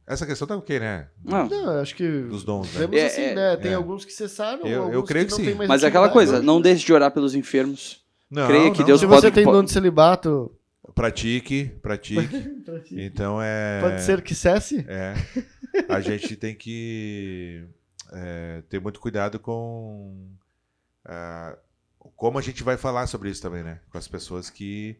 Essa questão tá ok, né? Não. Não, eu acho que Dos dons, né? vemos assim, né? Tem é. alguns que cessaram, Eu alguns creio que que não sim. tem mais Mas é aquela utilidade. coisa, não deixe de orar pelos enfermos. Não, Creia que Deus Se pode- você tem dom de celibato, Pratique. Então pode ser que cesse. A gente tem que ter muito cuidado com como a gente vai falar sobre isso também, né? Com as pessoas que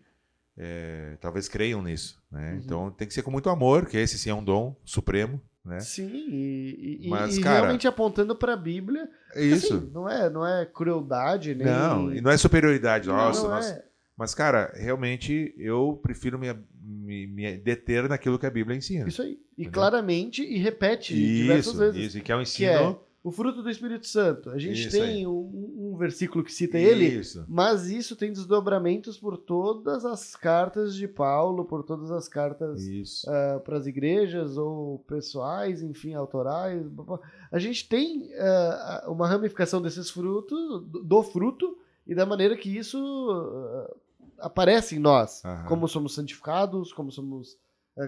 talvez creiam nisso, né? Então tem que ser com muito amor, que esse sim é um dom supremo, né? Sim, e Mas, cara, realmente apontando para a Bíblia. É isso. Assim, não é crueldade, nem... Não, e não é superioridade, nossa, não nossa. é. Mas, cara, realmente eu prefiro me deter naquilo que a Bíblia ensina. Isso aí. E Entendeu? claramente, e repete diversas vezes. Isso, e que é um Que é ensino. o fruto do Espírito Santo. A gente Isso tem um versículo que cita ele, Isso. mas isso tem desdobramentos por todas as cartas de Paulo, por todas as cartas Isso. para as igrejas ou pessoais, enfim, autorais. A gente tem uma ramificação desses frutos, do fruto, e da maneira que isso aparece em nós. Aham. Como somos santificados, como somos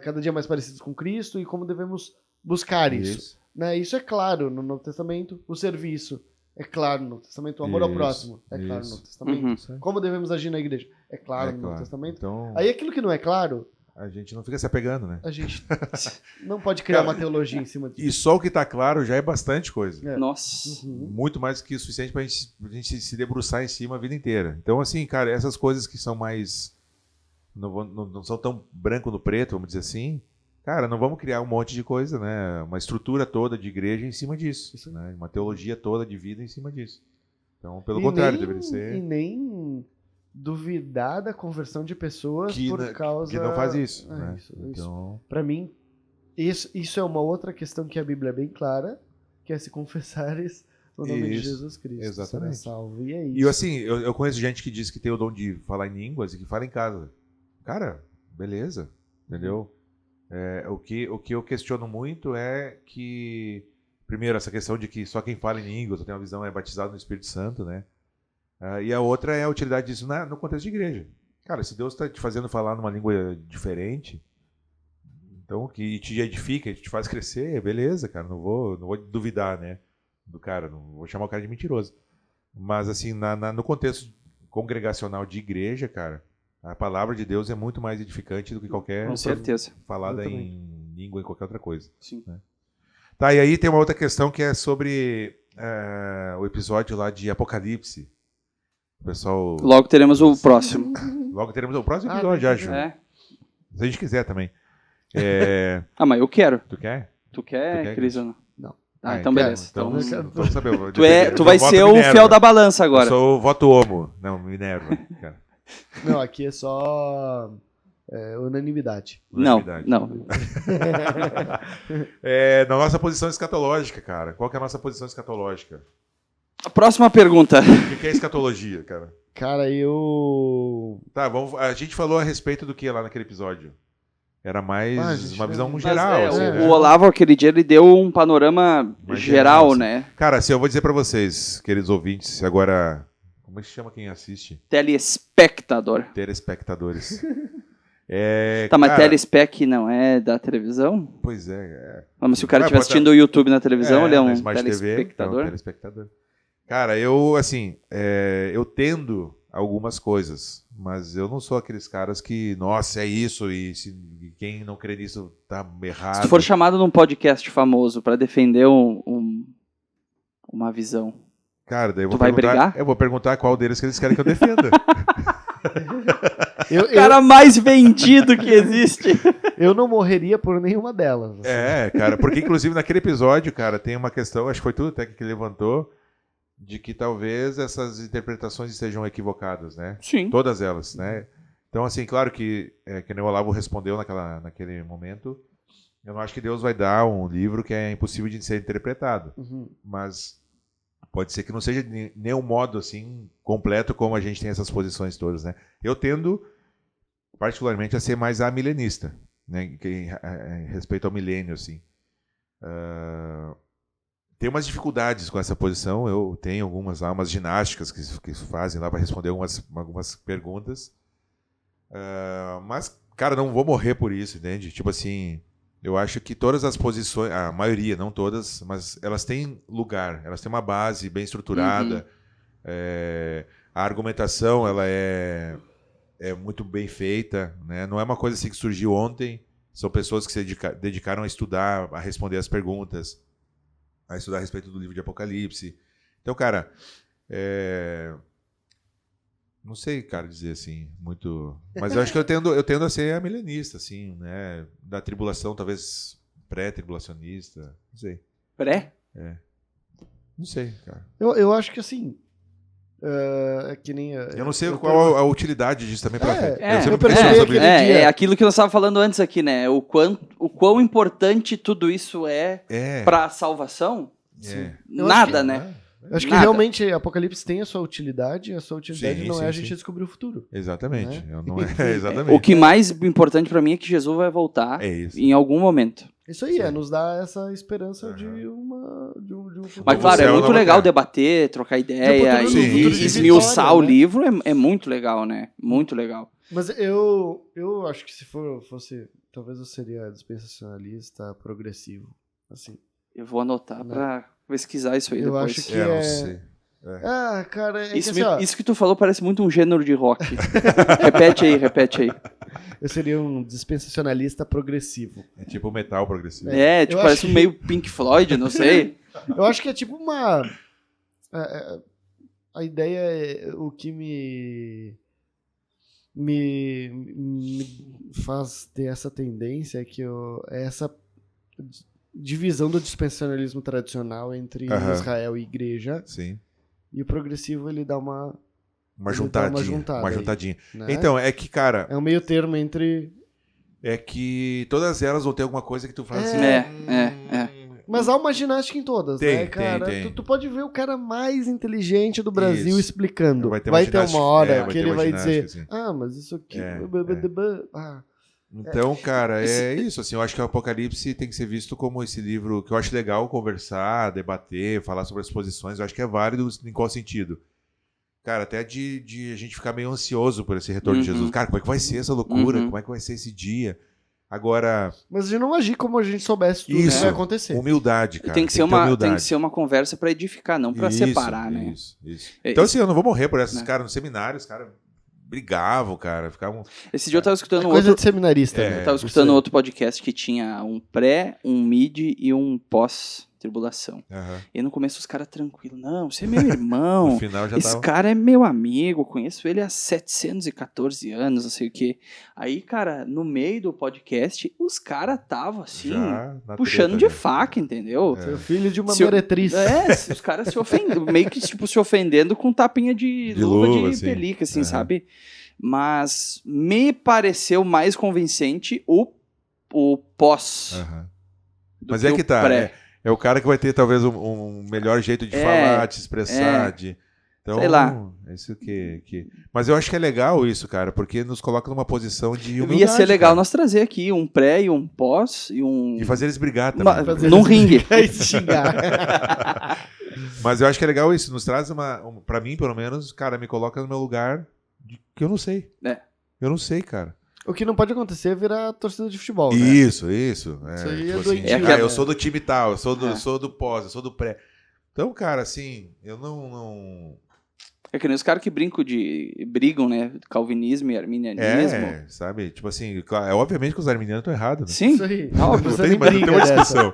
cada dia mais parecidos com Cristo e como devemos buscar isso. Né? Isso é claro no Novo Testamento. O serviço é claro no Novo Testamento. O amor ao Isso, próximo é claro no Novo Testamento. Uhum. Isso aí. Como devemos agir na igreja é claro É no Novo claro. Testamento. Então, Aí aquilo que não é claro, a gente não fica se apegando, né? A gente não pode criar uma teologia em cima disso. E só o que tá claro já é bastante coisa. É. Nossa. Uhum. Muito mais que o suficiente pra gente se debruçar em cima a vida inteira. Então, assim, cara, essas coisas que são mais... Não são tão branco no preto, vamos dizer assim. Cara, não vamos criar um monte de coisa, né? Uma estrutura toda de igreja em cima disso. Isso. Né? Uma teologia toda de vida em cima disso. Então, pelo E contrário, nem- deveria ser... E nem duvidar da conversão de pessoas Que por não- causa... que não faz isso, É, né? isso. Então, Pra mim, isso é uma outra questão que a Bíblia é bem clara, que é se confessares o nome de Isso, Jesus Cristo. exatamente. Será salvo. E é isso. e assim, eu conheço gente que diz que tem o dom de falar em línguas e que fala em casa. Cara, beleza, entendeu? O que eu questiono muito é que, primeiro, essa questão de que só quem fala em línguas, ou tem uma visão, é batizado no Espírito Santo, né? E a outra é a utilidade disso no contexto de igreja. Cara, se Deus está te fazendo falar numa língua diferente, então que te edifica, te faz crescer, beleza, cara, não vou duvidar, né? Do cara, não vou chamar o cara de mentiroso. Mas, assim, no contexto congregacional de igreja, cara, a palavra de Deus é muito mais edificante do que qualquer Com certeza. falada Exatamente. em língua, em qualquer outra coisa. Sim. Tá, e aí tem uma outra questão que é sobre o episódio lá de Apocalipse. O pessoal... Logo teremos o próximo. Logo teremos o próximo Ah, episódio, tem acho. É. Se a gente quiser também. Ah, mas eu quero. Tu quer? Tu quer, Tu quer, Cris, ou não? Não. Ah, então quero. beleza. Então, Então, então sabemos. tu vai ser o fiel da balança agora. Eu sou o voto homo. Não, Minerva. Cara. Não, aqui é só unanimidade. Não, Unanimidade. não. Na nossa posição escatológica, cara. Qual que é a nossa posição escatológica? A próxima pergunta. O que é escatologia, cara? Cara, eu... Tá, a gente falou a respeito do que lá naquele episódio? Era mais Ah, gente, uma visão mas geral. Mas, assim, o né? Olavo, aquele dia, ele deu um panorama Mais geral, assim. né? Cara, assim, eu vou dizer pra vocês, queridos ouvintes, agora... Como é que se chama quem assiste? Telespectador. Telespectadores. Tá, mas cara, telespec não é da televisão? Pois é. Mas se o cara Vai, estiver pode assistindo o YouTube na televisão, ele é na um Smart TV, telespectador? é um telespectador. Cara, eu, assim, eu tendo algumas coisas, mas eu não sou aqueles caras que, nossa, é isso, e quem não crê nisso tá errado. Se tu for chamado num podcast famoso pra defender uma visão, Cara, daí eu tu vou vai perguntar, brigar? eu vou perguntar qual deles que eles querem que eu defenda. Eu, o cara mais vendido que existe. eu não morreria por nenhuma delas. assim. Cara, porque inclusive naquele episódio, cara, tem uma questão, acho que foi tudo até que levantou, de que talvez essas interpretações estejam equivocadas, né? Sim. Todas elas, né? Então, assim, claro que nem o Olavo respondeu naquele momento, eu não acho que Deus vai dar um livro que é impossível de ser interpretado, Uhum. mas pode ser que não seja de nenhum modo, assim, completo como a gente tem essas posições todas, né? Eu tendo, particularmente, a ser mais amilenista, né? Em respeito ao milênio, assim. Tem umas dificuldades com essa posição, eu tenho umas ginásticas que fazem lá para responder algumas perguntas, mas, cara, não vou morrer por isso, entende? Tipo assim, eu acho que todas as posições, a maioria, não todas, mas elas têm lugar, elas têm uma base bem estruturada, a argumentação ela é muito bem feita, né? Não é uma coisa assim que surgiu ontem, são pessoas que se dedicaram a estudar, a responder as perguntas, a estudar a respeito do livro de Apocalipse. Então, cara, não sei, cara, dizer assim, muito... Mas eu acho que eu tendo a ser milenista, assim, né? Da tribulação, talvez pré-tribulacionista, não sei. Pré? Não sei, cara. Eu acho que assim... é que nem... Eu não sei qual a utilidade disso também pra frente. eu sempre percebi pensei sobre aquele isso. dia. É aquilo que nós estávamos falando antes aqui, né? O quão importante tudo isso é pra salvação? Nada, né? Eu acho que Nada. realmente Apocalipse tem a sua utilidade, e a sua utilidade Sim, não sim, é a sim. gente descobrir o futuro. Exatamente. Né? Eu não exatamente. O que mais importante pra mim é que Jesus vai voltar É isso. em algum momento. Isso aí, Sim. nos dá essa esperança de um futuro. Mas Como claro, o é céu muito não legal quer. debater, trocar ideia futuro- sim, e sim, esmiuçar vitória, o né? livro é muito legal, né? Muito legal. Mas eu acho que se fosse, talvez eu seria dispensacionalista progressivo, assim. Eu vou anotar Não. pra pesquisar isso aí Eu depois. acho que Não sei. Ah, cara, é Isso, que assim, ó, isso que tu falou parece muito um gênero de rock. repete aí. eu seria um dispensacionalista progressivo. É tipo metal progressivo. Tipo, Eu parece acho um meio Pink Floyd, não sei. Eu acho que é tipo uma... A ideia é o que me faz ter essa tendência é que é essa divisão do dispensacionalismo tradicional entre Israel e igreja, Sim. e o progressivo ele dá uma Uma aí, juntadinha. né? Então, é que, cara, É um meio termo entre... é que todas elas vão ter alguma coisa que tu faz assim. Mas há uma ginástica em todas, Tem, né, cara? tem. Tu pode ver o cara mais inteligente do Brasil Isso. explicando. Vai ter Vai uma ter uma ginástica- hora vai que ter ele uma vai ginástica, dizer, assim. mas isso aqui... Ah. Então, cara, é isso. Assim, eu acho que o Apocalipse tem que ser visto como esse livro que eu acho legal conversar, debater, falar sobre as posições. Eu acho que é válido em qual sentido? Cara, até de a gente ficar meio ansioso por esse retorno de Jesus. Cara, como é que vai ser essa loucura? Como é que vai ser esse dia? Agora... Mas de não agir como a gente soubesse tudo que vai acontecer. Humildade, cara. Tem que ser uma conversa pra edificar, não pra separar, né? Isso. Então, assim, eu não vou morrer por esses caras no seminário. Os caras brigavam, cara. Ficavam... Esse dia eu tava escutando Coisa de seminarista, né? Eu tava escutando outro podcast que tinha um pré, um mid e um pós-tribulação. E no começo os caras tranquilos. Não, você é meu irmão. No final já esse cara é meu amigo. Conheço ele há 714 anos, não sei o quê. Aí, cara, no meio do podcast, os caras estavam assim, puxando de faca, entendeu? Seu filho de uma meretriz. Os caras se ofendendo, meio que tipo, se ofendendo com tapinha de luva de pelica, assim, sabe? Mas me pareceu mais convincente o pós. Mas é que tá. É o cara que vai ter talvez um melhor jeito de falar, de se expressar. Então, sei lá. É isso que... Mas eu acho que é legal isso, cara, porque nos coloca numa posição de humildade. Ia ser legal cara. nós trazer aqui um pré e um pós e um... E fazer eles brigar também. Num ringue. E xingar. Mas eu acho que é legal isso. Nos traz pra mim, pelo menos, cara, me coloca no meu lugar que eu não sei. Eu não sei, cara. O que não pode acontecer é virar torcida de futebol, né? Isso. Isso aí tipo é assim, doentio, eu sou do time tal, eu sou do pós, eu sou do pré. Então, cara, assim, eu não... É que nem os caras que brigam, né? Calvinismo e arminianismo. Sabe? Tipo assim, obviamente que os arminianos estão errados, né? Sim. Isso aí. Não tem uma discussão.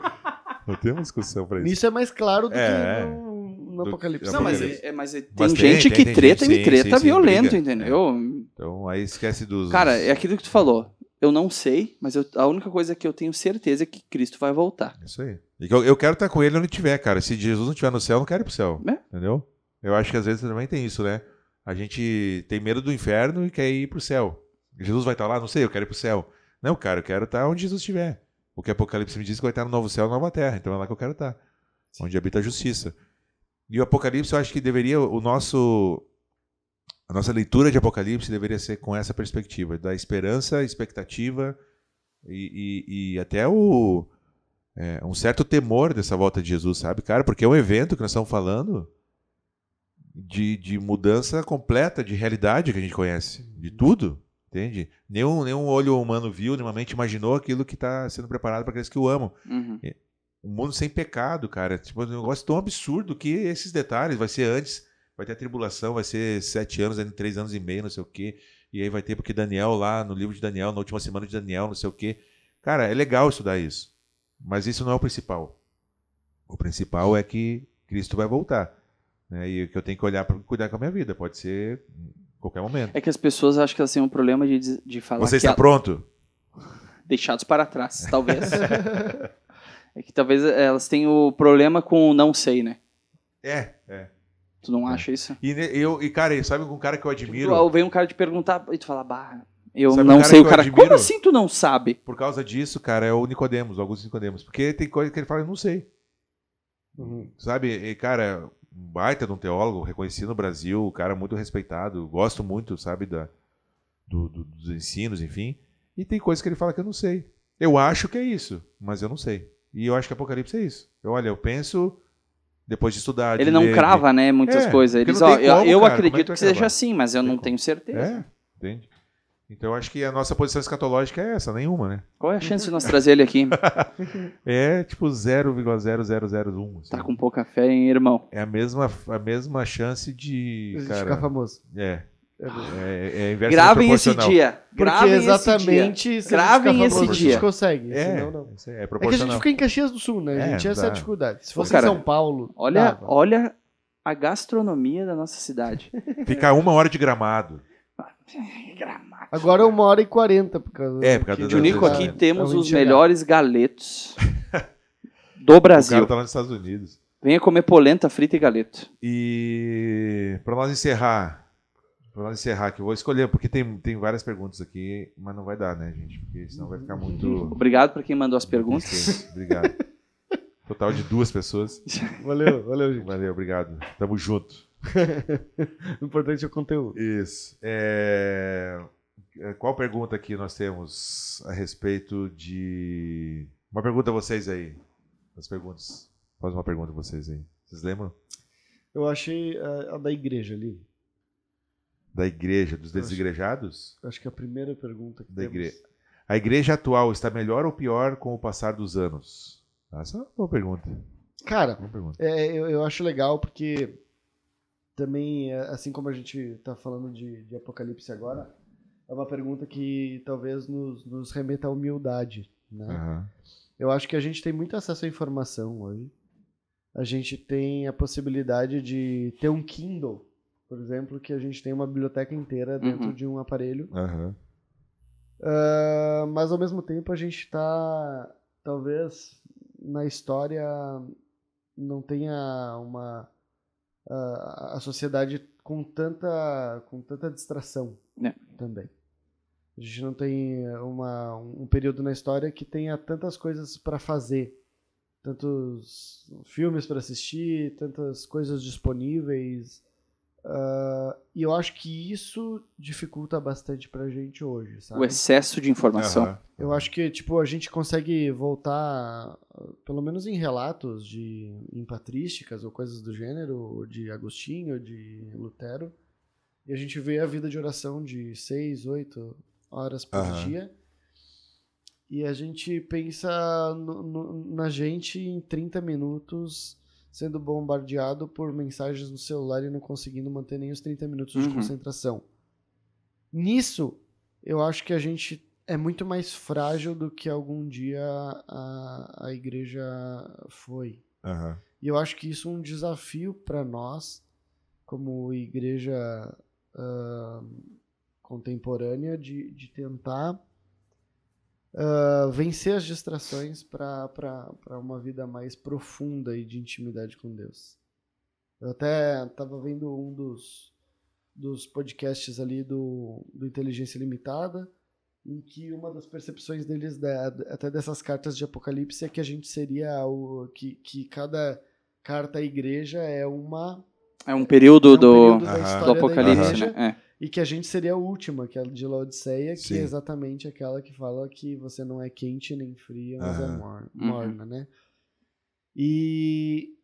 Não tem uma discussão pra isso. Nisso é mais claro do que no Apocalipse. Não, mas tem gente que treta e treta violento, briga, entendeu? Então aí esquece dos... Cara, é aquilo que tu falou. Eu não sei, mas a única coisa que eu tenho certeza é que Cristo vai voltar. Isso aí. E eu quero estar com ele onde tiver, cara. Se Jesus não estiver no céu, eu não quero ir pro céu. Entendeu? Eu acho que às vezes também tem isso, né? A gente tem medo do inferno e quer ir pro céu. Jesus vai estar lá? Não sei, eu quero ir pro céu. Não, cara, eu quero estar onde Jesus estiver. O que Apocalipse me diz que vai estar no novo céu e nova terra. Então é lá que eu quero estar. Onde habita a justiça. E o Apocalipse, eu acho que deveria... A nossa leitura de Apocalipse deveria ser com essa perspectiva. Da esperança, expectativa e até um certo temor dessa volta de Jesus, sabe, cara? Porque é um evento que nós estamos falando de mudança completa de realidade que a gente conhece. De tudo, entende? Nenhum olho humano viu, nenhuma mente imaginou aquilo que está sendo preparado para aqueles que o amam. Um mundo sem pecado, cara. Tipo, um negócio tão absurdo que esses detalhes vai ser antes, vai ter a tribulação, vai ser 7 anos, 3 anos e meio, não sei o quê. E aí vai ter, porque Daniel lá, no livro de Daniel, na última semana de Daniel, não sei o quê. Cara, é legal estudar isso. Mas isso não é o principal. O principal é que Cristo vai voltar. Né? E que eu tenho que olhar para cuidar com a minha vida. Pode ser em qualquer momento. É que as pessoas acham que elas têm um problema de falar. Você está pronto? Deixados para trás, talvez. É que talvez elas tenham o problema com o não sei, né? Tu não acha isso? E cara, sabe um cara que eu admiro? Tipo, vem um cara te perguntar e tu fala, eu sabe não sei. O cara, como assim tu não sabe? Por causa disso, cara, é o Nicodemos, o Augusto Nicodemos. Porque tem coisa que ele fala, eu não sei. Sabe? E, cara, um baita de um teólogo reconhecido no Brasil, um cara muito respeitado, gosto muito, sabe, dos ensinos, enfim. E tem coisas que ele fala que eu não sei. Eu acho que é isso, mas eu não sei. E eu acho que Apocalipse é isso. Eu penso, depois de estudar... Ele não crava, né, muitas coisas. Ele diz, eu acredito que seja assim, mas eu não tenho certeza. Entende? Então, eu acho que a nossa posição escatológica é essa, nenhuma, né? Qual é a chance de nós trazer ele aqui? É tipo 0,0001. Assim. Tá com pouca fé, hein, irmão? É a mesma chance de, A gente cara... ficar famoso. É É bom. inversamente Gravem esse proporcional. dia. Porque Gravem exatamente esse dia. se Gravem a gente esse ficar famoso, a dia. gente consegue. É, Senão, não. isso é É que a proporcional. gente fica em Caxias do Sul, né? A gente essa é a dá. dificuldade. Se fosse cara, em São Paulo, Olha, dava. olha a gastronomia da nossa cidade. Ficar 1 hora de Gramado. Gramado. Agora é 1h40 por causa É, por causa que- da- Junico, da- aqui da- temos pra os gente chegar. melhores galetos do O Brasil. cara tá lá nos Estados Unidos. Venha comer polenta frita e galeto. E para nós encerrar, que eu vou escolher, porque tem várias perguntas aqui, mas não vai dar, né, gente? Porque senão vai ficar muito... Obrigado para quem mandou as perguntas. Obrigado. Total de 2 pessoas. Valeu, gente. Valeu, obrigado. Tamo junto. O importante é o conteúdo. Isso. Qual pergunta aqui nós temos a respeito de... Uma pergunta a vocês aí. As perguntas. Faz uma pergunta a vocês aí. Vocês lembram? Eu achei a da igreja ali. Da igreja, dos Eu acho- desigrejados? Acho que é a primeira pergunta que Da temos. igreja. A igreja atual está melhor ou pior com o passar dos anos? Essa é uma boa pergunta. Cara, Boa pergunta. eu acho legal porque também, assim como a gente tá falando de Apocalipse agora, é uma pergunta que talvez nos remeta à humildade, né? Aham. Eu acho que a gente tem muito acesso à informação hoje. A gente tem a possibilidade de ter um Kindle, por exemplo, que a gente tem uma biblioteca inteira dentro Uhum. de um aparelho. Aham. Mas ao mesmo tempo a gente está, talvez, na história não tenha a sociedade com tanta distração É. também. A gente não tem um período na história que tenha tantas coisas para fazer, tantos filmes para assistir, tantas coisas disponíveis. E eu acho que isso dificulta bastante pra gente hoje, sabe? O excesso de informação. Aham. Eu acho que, tipo, a gente consegue voltar, pelo menos em relatos em patrísticas ou coisas do gênero, ou de Agostinho, ou de Lutero, e a gente vê a vida de oração de 6, 8 horas por Aham. dia, e a gente pensa na gente em 30 minutos sendo bombardeado por mensagens no celular e não conseguindo manter nem os 30 minutos de Uhum. concentração. Nisso, eu acho que a gente é muito mais frágil do que algum dia a igreja foi. Aham. E eu acho que isso é um desafio para nós, como igreja contemporânea, de tentar vencer as distrações para uma vida mais profunda e de intimidade com Deus. Eu até estava vendo um dos podcasts ali do Inteligência Limitada, em que uma das percepções deles, até dessas cartas de Apocalipse, é que a gente seria que cada carta à igreja é É um período do da Aham. história do da Apocalipse, igreja, né? e que a gente seria a última, que é a de Laodiceia, que Sim. é exatamente aquela que fala que você não é quente nem fria, mas é Aham. morna, né? E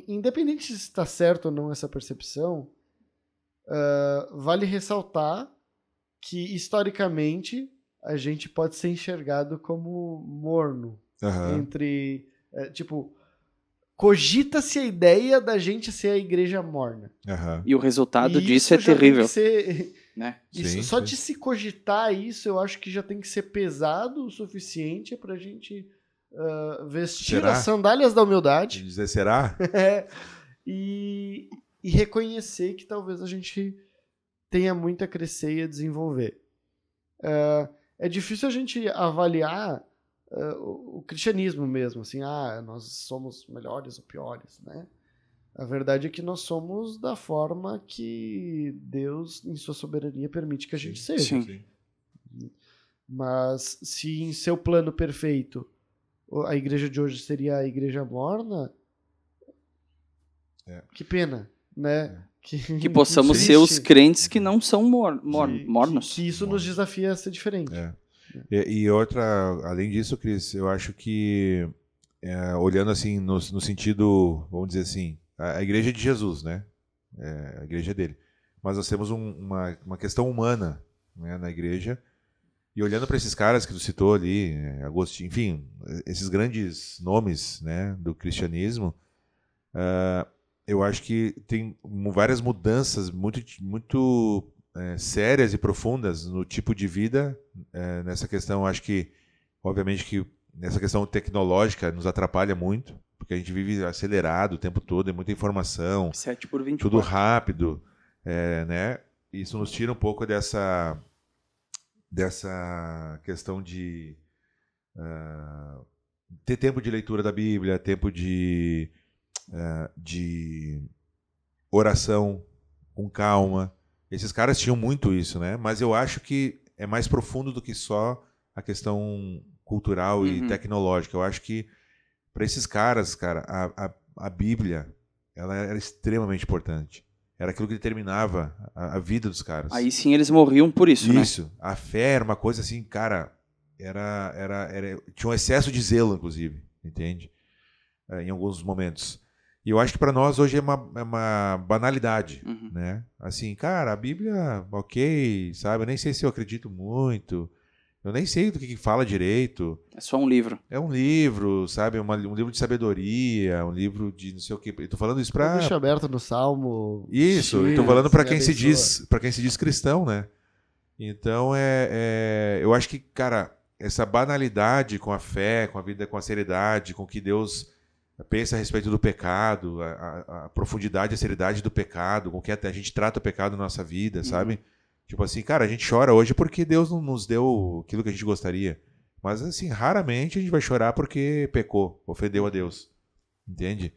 independente se está certo ou não essa percepção, vale ressaltar que historicamente a gente pode ser enxergado como morno. Aham. Entre, tipo, cogita-se a ideia da gente ser a igreja morna. Aham. E o resultado E disso é já tem que terrível, ser- né? isso, Sim, só sim. de se cogitar isso, eu acho que já tem que ser pesado o suficiente pra gente vestir Será? as sandálias da humildade E dizer, será? e reconhecer que talvez a gente tenha muito a crescer e a desenvolver. É difícil a gente avaliar o cristianismo mesmo, assim, nós somos melhores ou piores, né? A verdade é que nós somos da forma que Deus, em sua soberania, permite que a gente seja. Sim. Mas se em seu plano perfeito a igreja de hoje seria a igreja morna, que pena, né? Que possamos triste ser os crentes que não são mornos. Que isso nos desafia a ser diferente. É. E outra, além disso, Cris, eu acho que, olhando assim, no sentido, vamos dizer assim, a igreja de Jesus, né? A igreja dele. Mas nós temos uma questão humana, né, na igreja, E olhando para esses caras que tu citou ali, Agostinho, enfim, esses grandes nomes, né, do cristianismo, eu acho que tem várias mudanças muito sérias e profundas no tipo de vida. Nessa questão, acho que, obviamente, que nessa questão tecnológica nos atrapalha muito, porque a gente vive acelerado o tempo todo, é muita informação, 7/24. tudo rápido, né? Isso nos tira um pouco dessa questão de ter tempo de leitura da Bíblia, tempo de oração com calma. Esses caras tinham muito isso, né? Mas eu acho que é mais profundo do que só a questão cultural e tecnológica. Eu acho que para esses caras, cara, a Bíblia, ela era extremamente importante. Era aquilo que determinava a vida dos caras. Aí sim eles morriam por isso, né? Isso. A fé era uma coisa assim, cara, tinha um excesso de zelo, inclusive, entende? Em alguns momentos. E eu acho que para nós hoje é uma banalidade, né? Assim, cara, a Bíblia, ok, sabe? Eu nem sei se eu acredito muito. Eu nem sei do que fala direito. É só um livro. É um livro, sabe? Um livro de sabedoria, um livro de não sei o quê. Eu tô falando isso para... Deixa aberto no Salmo. Isso, eu tô falando para quem se diz cristão, né? Então, eu acho que, cara, essa banalidade com a fé, com a vida, com a seriedade, com que Deus pensa a respeito do pecado, a profundidade e a seriedade do pecado, com que a gente trata o pecado na nossa vida, sabe? Tipo assim, cara, a gente chora hoje porque Deus não nos deu aquilo que a gente gostaria. Mas, assim, raramente a gente vai chorar porque pecou, ofendeu a Deus. Entende?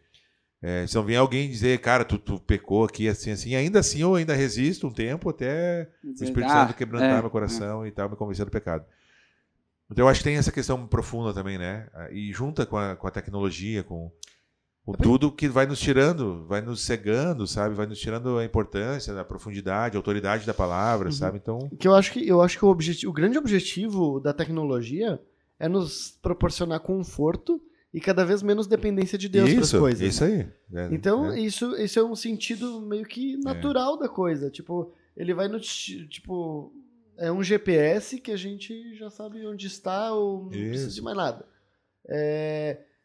Se não vier alguém dizer, cara, tu pecou aqui, assim, ainda assim eu ainda resisto um tempo até o Espírito Santo quebrantar meu coração e tal, me convencer do pecado. Então eu acho que tem essa questão profunda também, né? E junta com a tecnologia, com tudo que vai nos tirando, vai nos cegando, sabe? Vai nos tirando a importância, a profundidade, a autoridade da palavra, sabe? Então... Eu acho que o grande objetivo da tecnologia é nos proporcionar conforto e cada vez menos dependência de Deus para as coisas. Isso aí. Então, isso é um sentido meio que natural da coisa. Tipo, ele vai no... Tipo, é um GPS que a gente já sabe onde está ou não precisa de mais nada.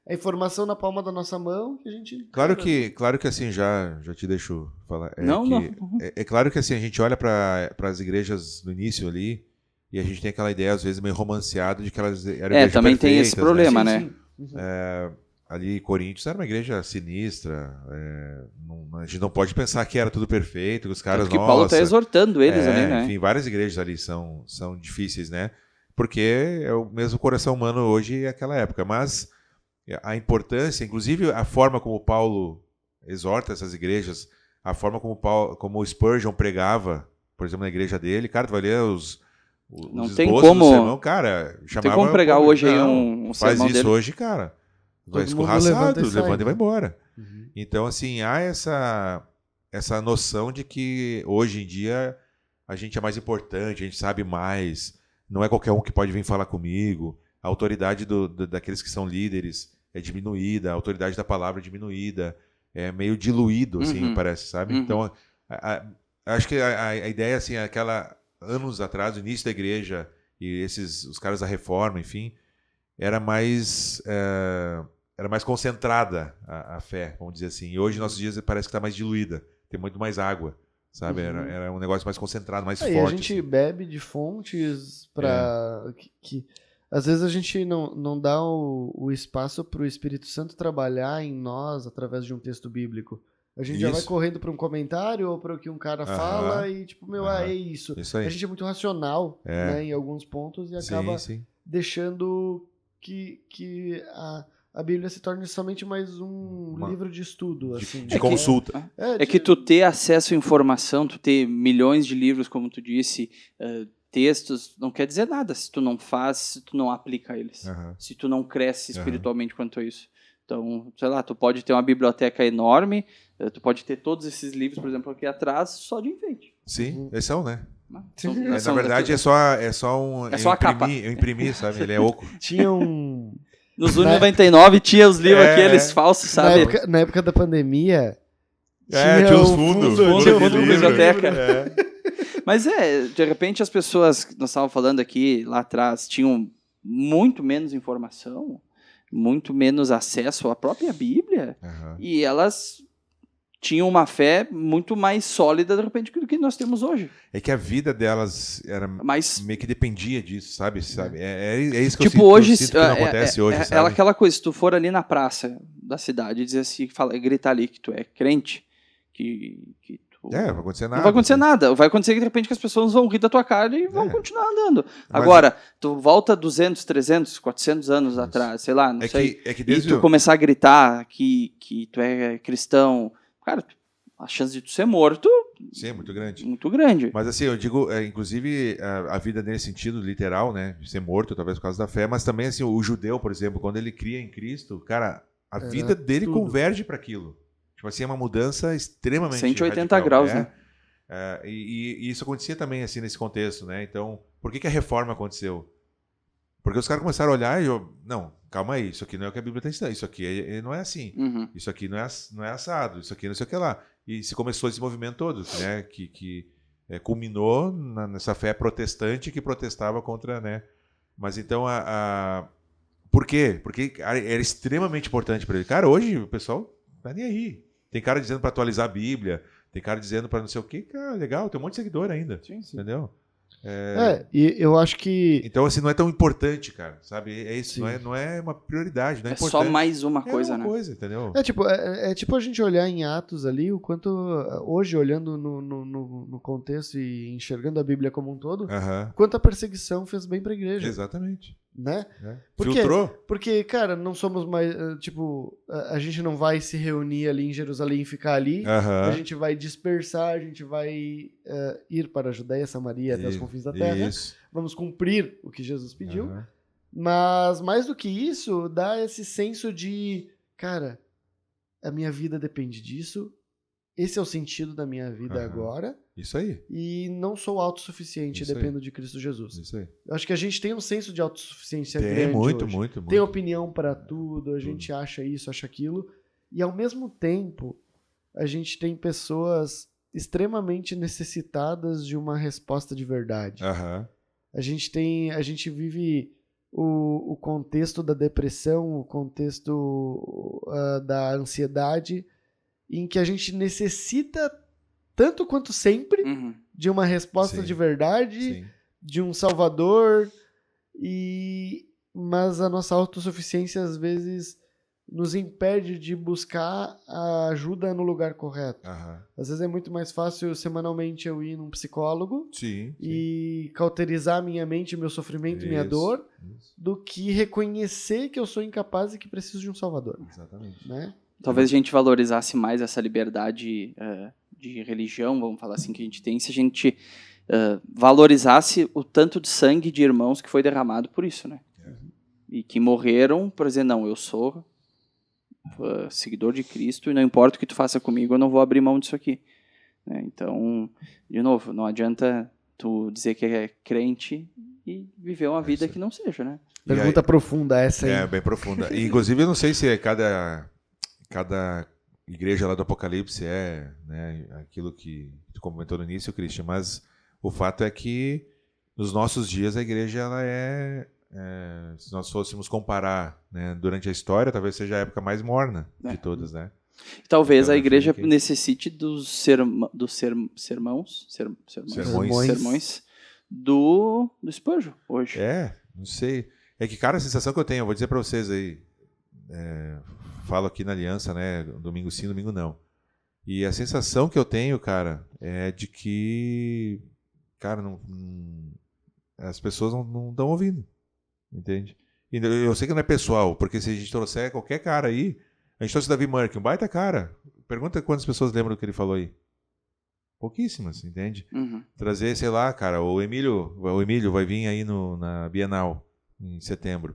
A informação na palma da nossa mão que a gente... Claro que assim, já te deixo falar. Não. É claro que assim, a gente olha para as igrejas no início ali e a gente tem aquela ideia, às vezes, meio romanceada de que elas eram igrejas também tem esse perfeitas, problema, né? né? Ali Coríntios era uma igreja sinistra. A gente não pode pensar que era tudo perfeito, que os caras... Porque Paulo está exortando eles ali, né? Enfim, várias igrejas ali são difíceis, né? Porque é o mesmo coração humano hoje e aquela época. Mas a importância, inclusive a forma como Paulo exorta essas igrejas, a forma como o Spurgeon pregava, por exemplo, na igreja dele, cara, tu vai ler os não esboços tem do como, sermão, cara, chamava... Tem como pregar hoje aí um faz sermão isso dele. Hoje, cara. Vai escorraçado, levanta e vai embora. Então, assim, há essa noção de que hoje em dia a gente é mais importante, a gente sabe mais, não é qualquer um que pode vir falar comigo, a autoridade daqueles que são líderes é diminuída, a autoridade da palavra é diminuída, é meio diluído, assim, parece, sabe? Então, acho que a ideia, assim, anos atrás, o início da igreja e os caras da reforma, enfim, era mais concentrada a fé, vamos dizer assim. E hoje, nossos dias, parece que está mais diluída. Tem muito mais água, sabe? Era um negócio mais concentrado, mais forte. E a gente bebe de fontes para... que às vezes a gente não dá o espaço para o Espírito Santo trabalhar em nós através de um texto bíblico. A gente já vai correndo para um comentário ou para o que um cara fala e tipo, é isso. Aí. A gente é muito racional, né, em alguns pontos e acaba deixando que a Bíblia se torne somente mais um livro de estudo. Assim, de consulta. É que tu ter acesso à informação, tu ter milhões de livros, como tu disse, textos, não quer dizer nada se tu não faz, se tu não aplica eles. Se tu não cresce espiritualmente quanto a isso. Então, sei lá, tu pode ter uma biblioteca enorme, tu pode ter todos esses livros, por exemplo, aqui atrás, só de enfeite. Sim, eles são, né? Na verdade, é só um... É só a capa. Eu imprimi, sabe? Ele é oco. Tinha um... Nos Uni 99 tinha os livros aqueles falsos, sabe? Na época da pandemia... Tinha os fundos. Tinha o fundo da biblioteca. Mas de repente as pessoas que nós estávamos falando aqui lá atrás tinham muito menos informação, muito menos acesso à própria Bíblia, e elas tinham uma fé muito mais sólida, de repente, do que nós temos hoje. É que a vida delas era meio que dependia disso, sabe? É isso que tipo, eu sinto que não acontece hoje, sabe? Aquela coisa, se tu for ali na praça da cidade e dizer assim, gritar ali que tu é crente, que tu... Não vai acontecer nada. Não vai acontecer nada. Vai acontecer que, de repente, que as pessoas vão rir da tua cara e vão continuar andando. Agora, tu volta 200, 300, 400 anos atrás, sei lá, não sei. E tu começar a gritar que tu é cristão, cara, a chance de tu ser morto... Sim, é muito grande. Muito grande. Mas assim, eu digo, inclusive, a vida nesse sentido literal, né? De ser morto, talvez por causa da fé, mas também, assim, o judeu, por exemplo, quando ele cria em Cristo, cara, a vida dele converge para aquilo. Tipo assim, é uma mudança extremamente 180 radical, graus, né? E isso acontecia também, assim, nesse contexto, né? Então, por que a reforma aconteceu? Porque os caras começaram a olhar e não, calma aí, isso aqui não é o que a Bíblia está ensinando, isso aqui não é assim, isso aqui não é assado, isso aqui não sei o que lá. E se começou esse movimento todo, né? Que culminou nessa fé protestante que protestava contra, né? Mas então, por quê? Porque era extremamente importante para ele. Cara, hoje o pessoal tá nem aí. Tem cara dizendo para atualizar a Bíblia, tem cara dizendo para não sei o quê. Cara, legal, tem um monte de seguidor ainda. Sim. Entendeu? E eu acho que... Então, assim, não é tão importante, cara, sabe? É isso, não é uma prioridade, não é importante. É só mais uma coisa, né? Coisa, entendeu? É tipo a gente olhar em Atos ali, o quanto, hoje, olhando no contexto e enxergando a Bíblia como um todo, quanto a perseguição fez bem pra igreja. Exatamente. Né? Filtrou? Porque, cara, não somos mais, tipo, a gente não vai se reunir ali em Jerusalém e ficar ali, a gente vai dispersar, a gente vai ir para a Judéia, Samaria, até os confins da terra, vamos cumprir o que Jesus pediu, mas mais do que isso, dá esse senso de, cara, a minha vida depende disso, esse é o sentido da minha vida agora. Isso aí. E não sou autossuficiente, dependo de Cristo Jesus. Isso aí. Eu acho que a gente tem um senso de autossuficiência grande muito. Tem opinião para tudo, a gente acha isso, acha aquilo. E ao mesmo tempo, a gente tem pessoas extremamente necessitadas de uma resposta de verdade. A gente vive o contexto da depressão, o contexto da ansiedade, em que a gente necessita, tanto quanto sempre, de uma resposta de verdade, de um salvador, mas a nossa autossuficiência às vezes nos impede de buscar a ajuda no lugar correto. Às vezes é muito mais fácil semanalmente eu ir num psicólogo e cauterizar minha mente, meu sofrimento, minha dor, do que reconhecer que eu sou incapaz e que preciso de um salvador. Exatamente. Né? Talvez a gente valorizasse mais essa liberdade de religião, vamos falar assim, que a gente tem, se a gente valorizasse o tanto de sangue de irmãos que foi derramado por isso, né? E que morreram por dizer, não, eu sou seguidor de Cristo e não importa o que tu faça comigo, eu não vou abrir mão disso aqui. Né? Então, de novo, não adianta tu dizer que é crente e viver uma vida que não seja, né? Pergunta profunda essa aí. É, bem profunda. E, inclusive, eu não sei se cada igreja lá do Apocalipse né, aquilo que tu comentou no início, Christian, mas o fato é que nos nossos dias a igreja ela se nós fôssemos comparar, né, durante a história, talvez seja a época mais morna de todas, né? Talvez a igreja necessite dos sermões do Spurgeon hoje. Não sei. É que, cara, a sensação que eu tenho, eu vou dizer para vocês aí, falo aqui na Aliança, né? Domingo sim, domingo não. E a sensação que eu tenho, cara, é de que, cara, as pessoas não estão ouvindo, entende? E eu sei que não é pessoal, porque se a gente trouxer qualquer cara aí, a gente trouxe o Davi Murky, um baita cara, pergunta quantas pessoas lembram do que ele falou aí. Pouquíssimas, entende? Trazer, sei lá, cara, o Emílio vai vir aí na Bienal, em setembro.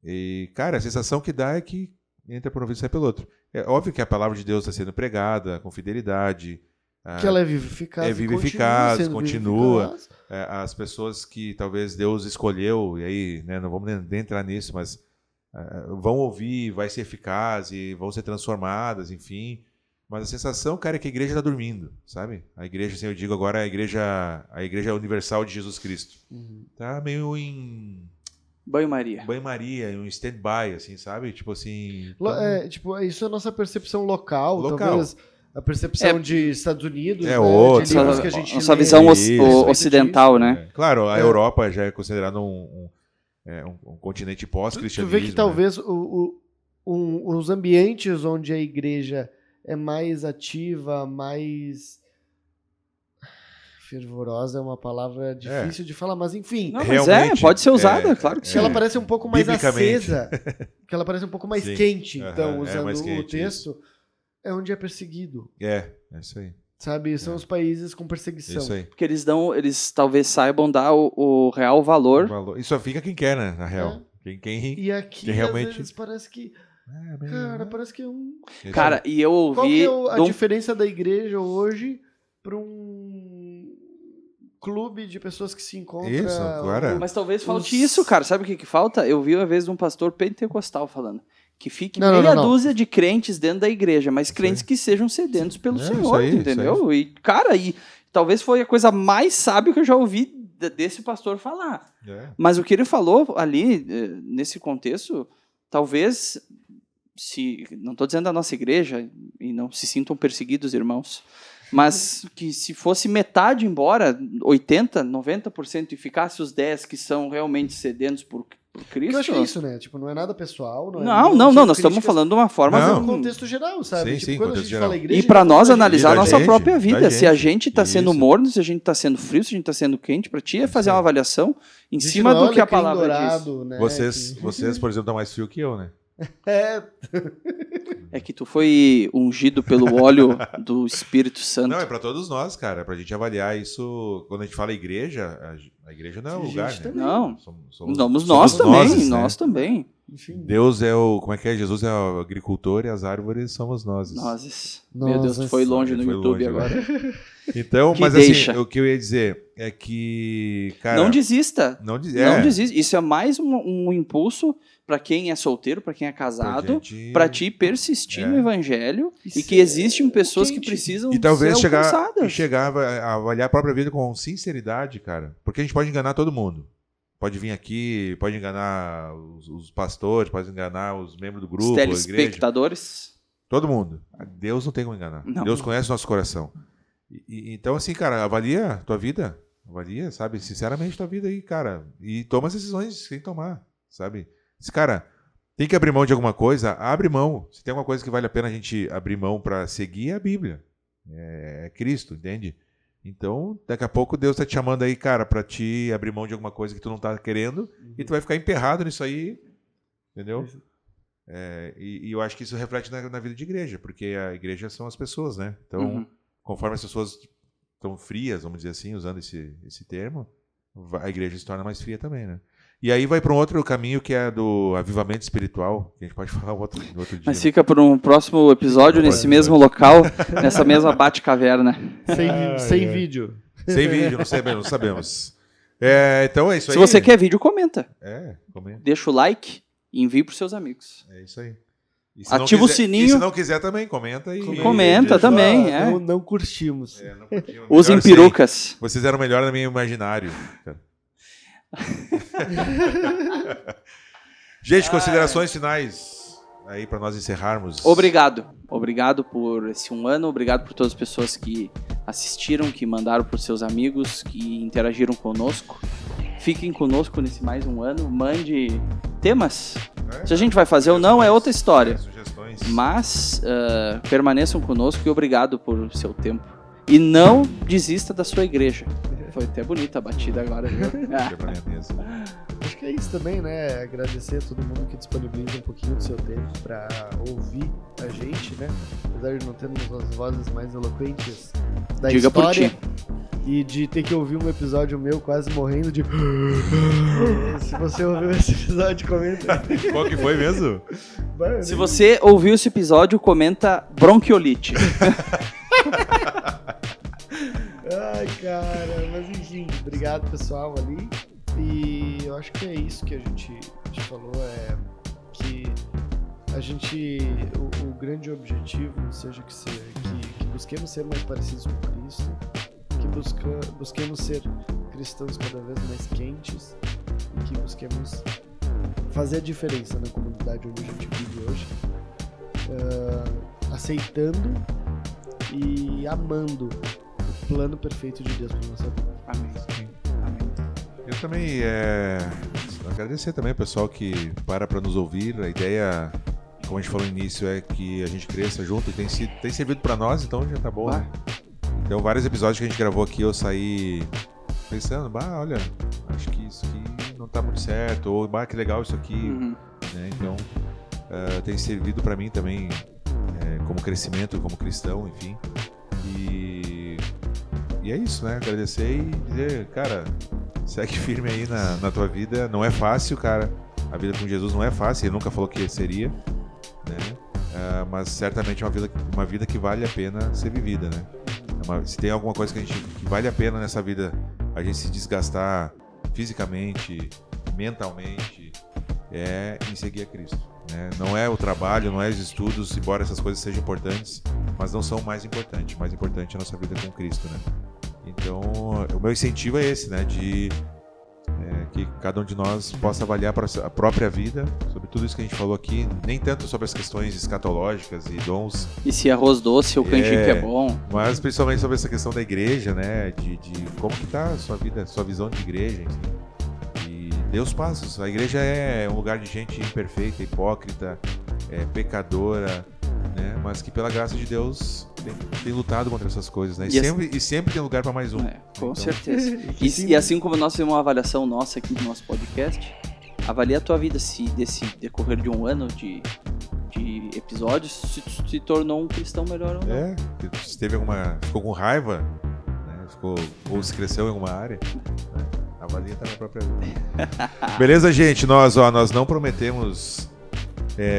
E, cara, a sensação que dá é que entra por um ouvido e sai pelo outro. É óbvio que a palavra de Deus está sendo pregada com fidelidade. Que ela é vivificaz. Continua. As pessoas que talvez Deus escolheu, e aí, né, não vamos nem entrar nisso, mas vão ouvir, vai ser eficaz e vão ser transformadas, enfim. Mas a sensação, cara, é que a igreja tá dormindo, sabe? A igreja, assim, eu digo agora, a igreja universal de Jesus Cristo. Tá meio em Banho-maria. banho-maria, em um stand-by, assim, sabe? Tipo assim... Isso é a nossa percepção local. Local. Talvez a percepção de Estados Unidos, É né, outra. de livros que a gente Nossa lê. visão Isso. ocidental, né? Claro, a Europa já é considerada um continente Tu pós-cristianismo. vê que talvez os ambientes onde a igreja é mais ativa, mais fervorosa, é uma palavra difícil de falar, mas enfim. Não, mas Realmente, pode ser usada, claro que Que sim. ela parece um pouco mais Biblicamente. acesa, que ela parece um pouco mais Sim. quente, então, Aham, usando mais o quente, texto, é onde é perseguido, É isso aí. sabe? São os países com perseguição. Isso aí. Porque eles talvez saibam dar o real valor. E só fica quem quer, né? Na real. Quem E aqui, Que realmente- às vezes, parece que... bem, Cara, parece que é um... Cara, e eu ouvi... Qual que é a de um- diferença da igreja hoje para um clube de pessoas que se encontram? Isso, agora. Mas talvez falte isso, cara. Sabe o que falta? Eu vi uma vez um pastor pentecostal falando que fique Não, meia não. dúzia de crentes dentro da igreja, mas Isso crentes aí. que sejam sedentos pelo Isso Senhor, aí, entendeu? E, cara, talvez foi a coisa mais sábia que eu já ouvi desse pastor falar. Mas o que ele falou ali, nesse contexto, talvez, não estou dizendo da nossa igreja, e não se sintam perseguidos, irmãos, mas que se fosse metade embora, 80%, 90%, e ficasse os 10% que são realmente sedentos por Cristo... Eu acho que é isso, né? Tipo, não é nada pessoal. Não, nós estamos falando de uma forma... Mas Não. é um contexto geral, sabe? Sim, Tipo, sim, quando a contexto gente geral. fala igreja... E para nós a analisar a da nossa gente, própria da vida, se a gente. gente está sendo Isso. morno, se a gente está sendo frio, se a gente está sendo quente, para ti é fazer uma avaliação em gente cima não do olha que a aquele palavra diz. dourado, né? Vocês, que- por exemplo, estão mais frio que eu, né? É, É que tu foi ungido pelo óleo do Espírito Santo. Não, é pra todos nós, cara. Pra gente avaliar isso. Quando a gente fala igreja, a igreja não é o Gente lugar, né? também. Não, Somos nós também, nozes, né? nós também. enfim. Deus é o. Como é que é? Jesus é o agricultor e as árvores somos nós. Nozes. Meu Deus, tu Nozes. foi longe no Foi YouTube longe agora. Então, Que mas deixa. assim, o que eu ia dizer é que. Cara, Não desista. Não diz- Não desista. Isso é mais um impulso para quem é solteiro, para quem é pra casado, gente- para ti persistir É. no evangelho E e que ser existem pessoas que quente. precisam E talvez ser alcançadas. chegar a avaliar a própria vida com sinceridade, cara. Porque a gente pode enganar todo mundo. Pode vir aqui, pode enganar os pastores, pode enganar os membros do Os grupo, a igreja. telespectadores. Todo mundo. Deus não tem como enganar. Não. Deus conhece o nosso coração. Então, assim, cara, avalia a tua vida. Avalia, sabe? Sinceramente, tua vida aí, cara. E toma as decisões sem tomar, sabe? Esse cara tem que abrir mão de alguma coisa, abre mão. Se tem alguma coisa que vale a pena a gente abrir mão pra seguir, é a Bíblia. É Cristo, entende? Então, daqui a pouco Deus tá te chamando aí, cara, pra te abrir mão de alguma coisa que tu não tá querendo e tu vai ficar emperrado nisso aí, entendeu? E eu acho que isso reflete na vida de igreja, porque a igreja são as pessoas, né? Então, conforme as pessoas estão frias, vamos dizer assim, usando esse termo, a igreja se torna mais fria também, né? E aí vai para um outro caminho que é do avivamento espiritual, que a gente pode falar outro dia. Mas fica para um próximo episódio nesse mesmo local, nessa mesma bate-caverna. Sem vídeo. Sem vídeo, não sabemos. Então é isso aí. Se você quer vídeo, comenta. Comenta. Deixa o like e envie para seus amigos. É isso aí. E se Ativa não o quiser- sininho. E se não quiser também, comenta. Comenta também, é. Não curtimos. Não curtiu. Usem Melhor sem. perucas. Vocês eram melhor no meu imaginário. cara. Gente, considerações finais aí para nós encerrarmos. Obrigado. Obrigado por esse 1 ano. Obrigado por todas as pessoas que assistiram, que mandaram para os seus amigos, que interagiram conosco. Fiquem conosco nesse mais 1 ano. Mande temas. Se a gente vai fazer ou não é outra história. Sugestões. Mas permaneçam conosco e obrigado por seu tempo. E não desista da sua igreja. Foi até bonita a batida agora, viu? Fica pra minha mesa. Acho que é isso também, né? Agradecer a todo mundo que disponibiliza um pouquinho do seu tempo pra ouvir a gente, né? Apesar de não termos as vozes mais eloquentes da Diga por história. ti. E de ter que ouvir um episódio meu quase morrendo de... Se você ouviu esse episódio, comenta. Qual que foi mesmo? Se você ouviu esse episódio, comenta bronquiolite. Ai, cara, mas enfim, obrigado pessoal ali. E eu acho que é isso que a gente falou, é que o grande objetivo seja que busquemos ser mais parecidos com Cristo, que busquemos ser cristãos cada vez mais quentes e que busquemos fazer a diferença na comunidade onde a gente vive hoje, aceitando e amando o plano perfeito de Deus para nossa vida. Amém. Amém. Eu também agradecer também o pessoal que para nos ouvir. A ideia, como a gente falou no início, é que a gente cresça junto e tem servido para nós, então já tá bom, né? Então, vários episódios que a gente gravou aqui, eu saí pensando, olha, acho que isso aqui não tá muito certo, ou, que legal isso aqui, né? Então, tem servido para mim também como crescimento, como cristão, enfim. E é isso, né? Agradecer e dizer, cara, segue firme aí na tua vida. Não é fácil, cara. A vida com Jesus não é fácil, ele nunca falou que seria, né? Mas certamente é uma vida que vale a pena ser vivida, né? Se tem alguma coisa que vale a pena nessa vida a gente se desgastar fisicamente, mentalmente, é em seguir a Cristo, né? Não é o trabalho, não é os estudos, embora essas coisas sejam importantes, mas não são o mais importante. O mais importante é a nossa vida com Cristo, né? Então, o meu incentivo é esse, né? De que cada um de nós possa avaliar a própria vida, sobre tudo isso que a gente falou aqui, nem tanto sobre as questões escatológicas e dons. E se arroz doce ou canjica é bom. Mas principalmente sobre essa questão da igreja, né? De como que tá a sua vida, sua visão de igreja, enfim. E dê os passos. A igreja é um lugar de gente imperfeita, hipócrita, pecadora, né? Mas que pela graça de Deus tem lutado contra essas coisas, né? E sempre tem lugar para mais um. Com certeza. E assim como nós fizemos uma avaliação nossa aqui do nosso podcast, avalia a tua vida se desse decorrer de um ano de episódios se tornou um cristão melhor ou não. Se ficou com raiva, né? Ou se cresceu em alguma área, né? Avalia também a própria vida. Beleza, gente? Nós não prometemos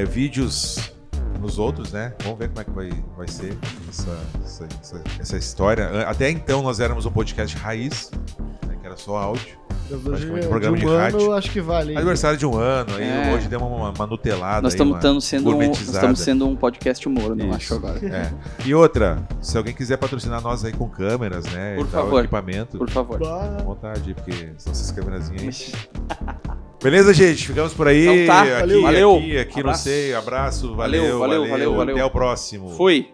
vídeos nos outros, né? Vamos ver como é que vai ser essa história. Até então nós éramos um podcast raiz, né? Que era só áudio. Praticamente um programa de rádio. Eu acho que vale. Aniversário de um ano, aí hoje deu uma nutelada. Nós estamos sendo um podcast humor, não acho agora. E outra, se alguém quiser patrocinar nós aí com câmeras, né? Por favor. Equipamento. Por favor. À vontade, porque são essas câmerazinhas aí. Beleza, gente? Ficamos por aí. Então tá, valeu. Valeu. Aqui não sei. Abraço, valeu. Valeu. Até o próximo. Fui.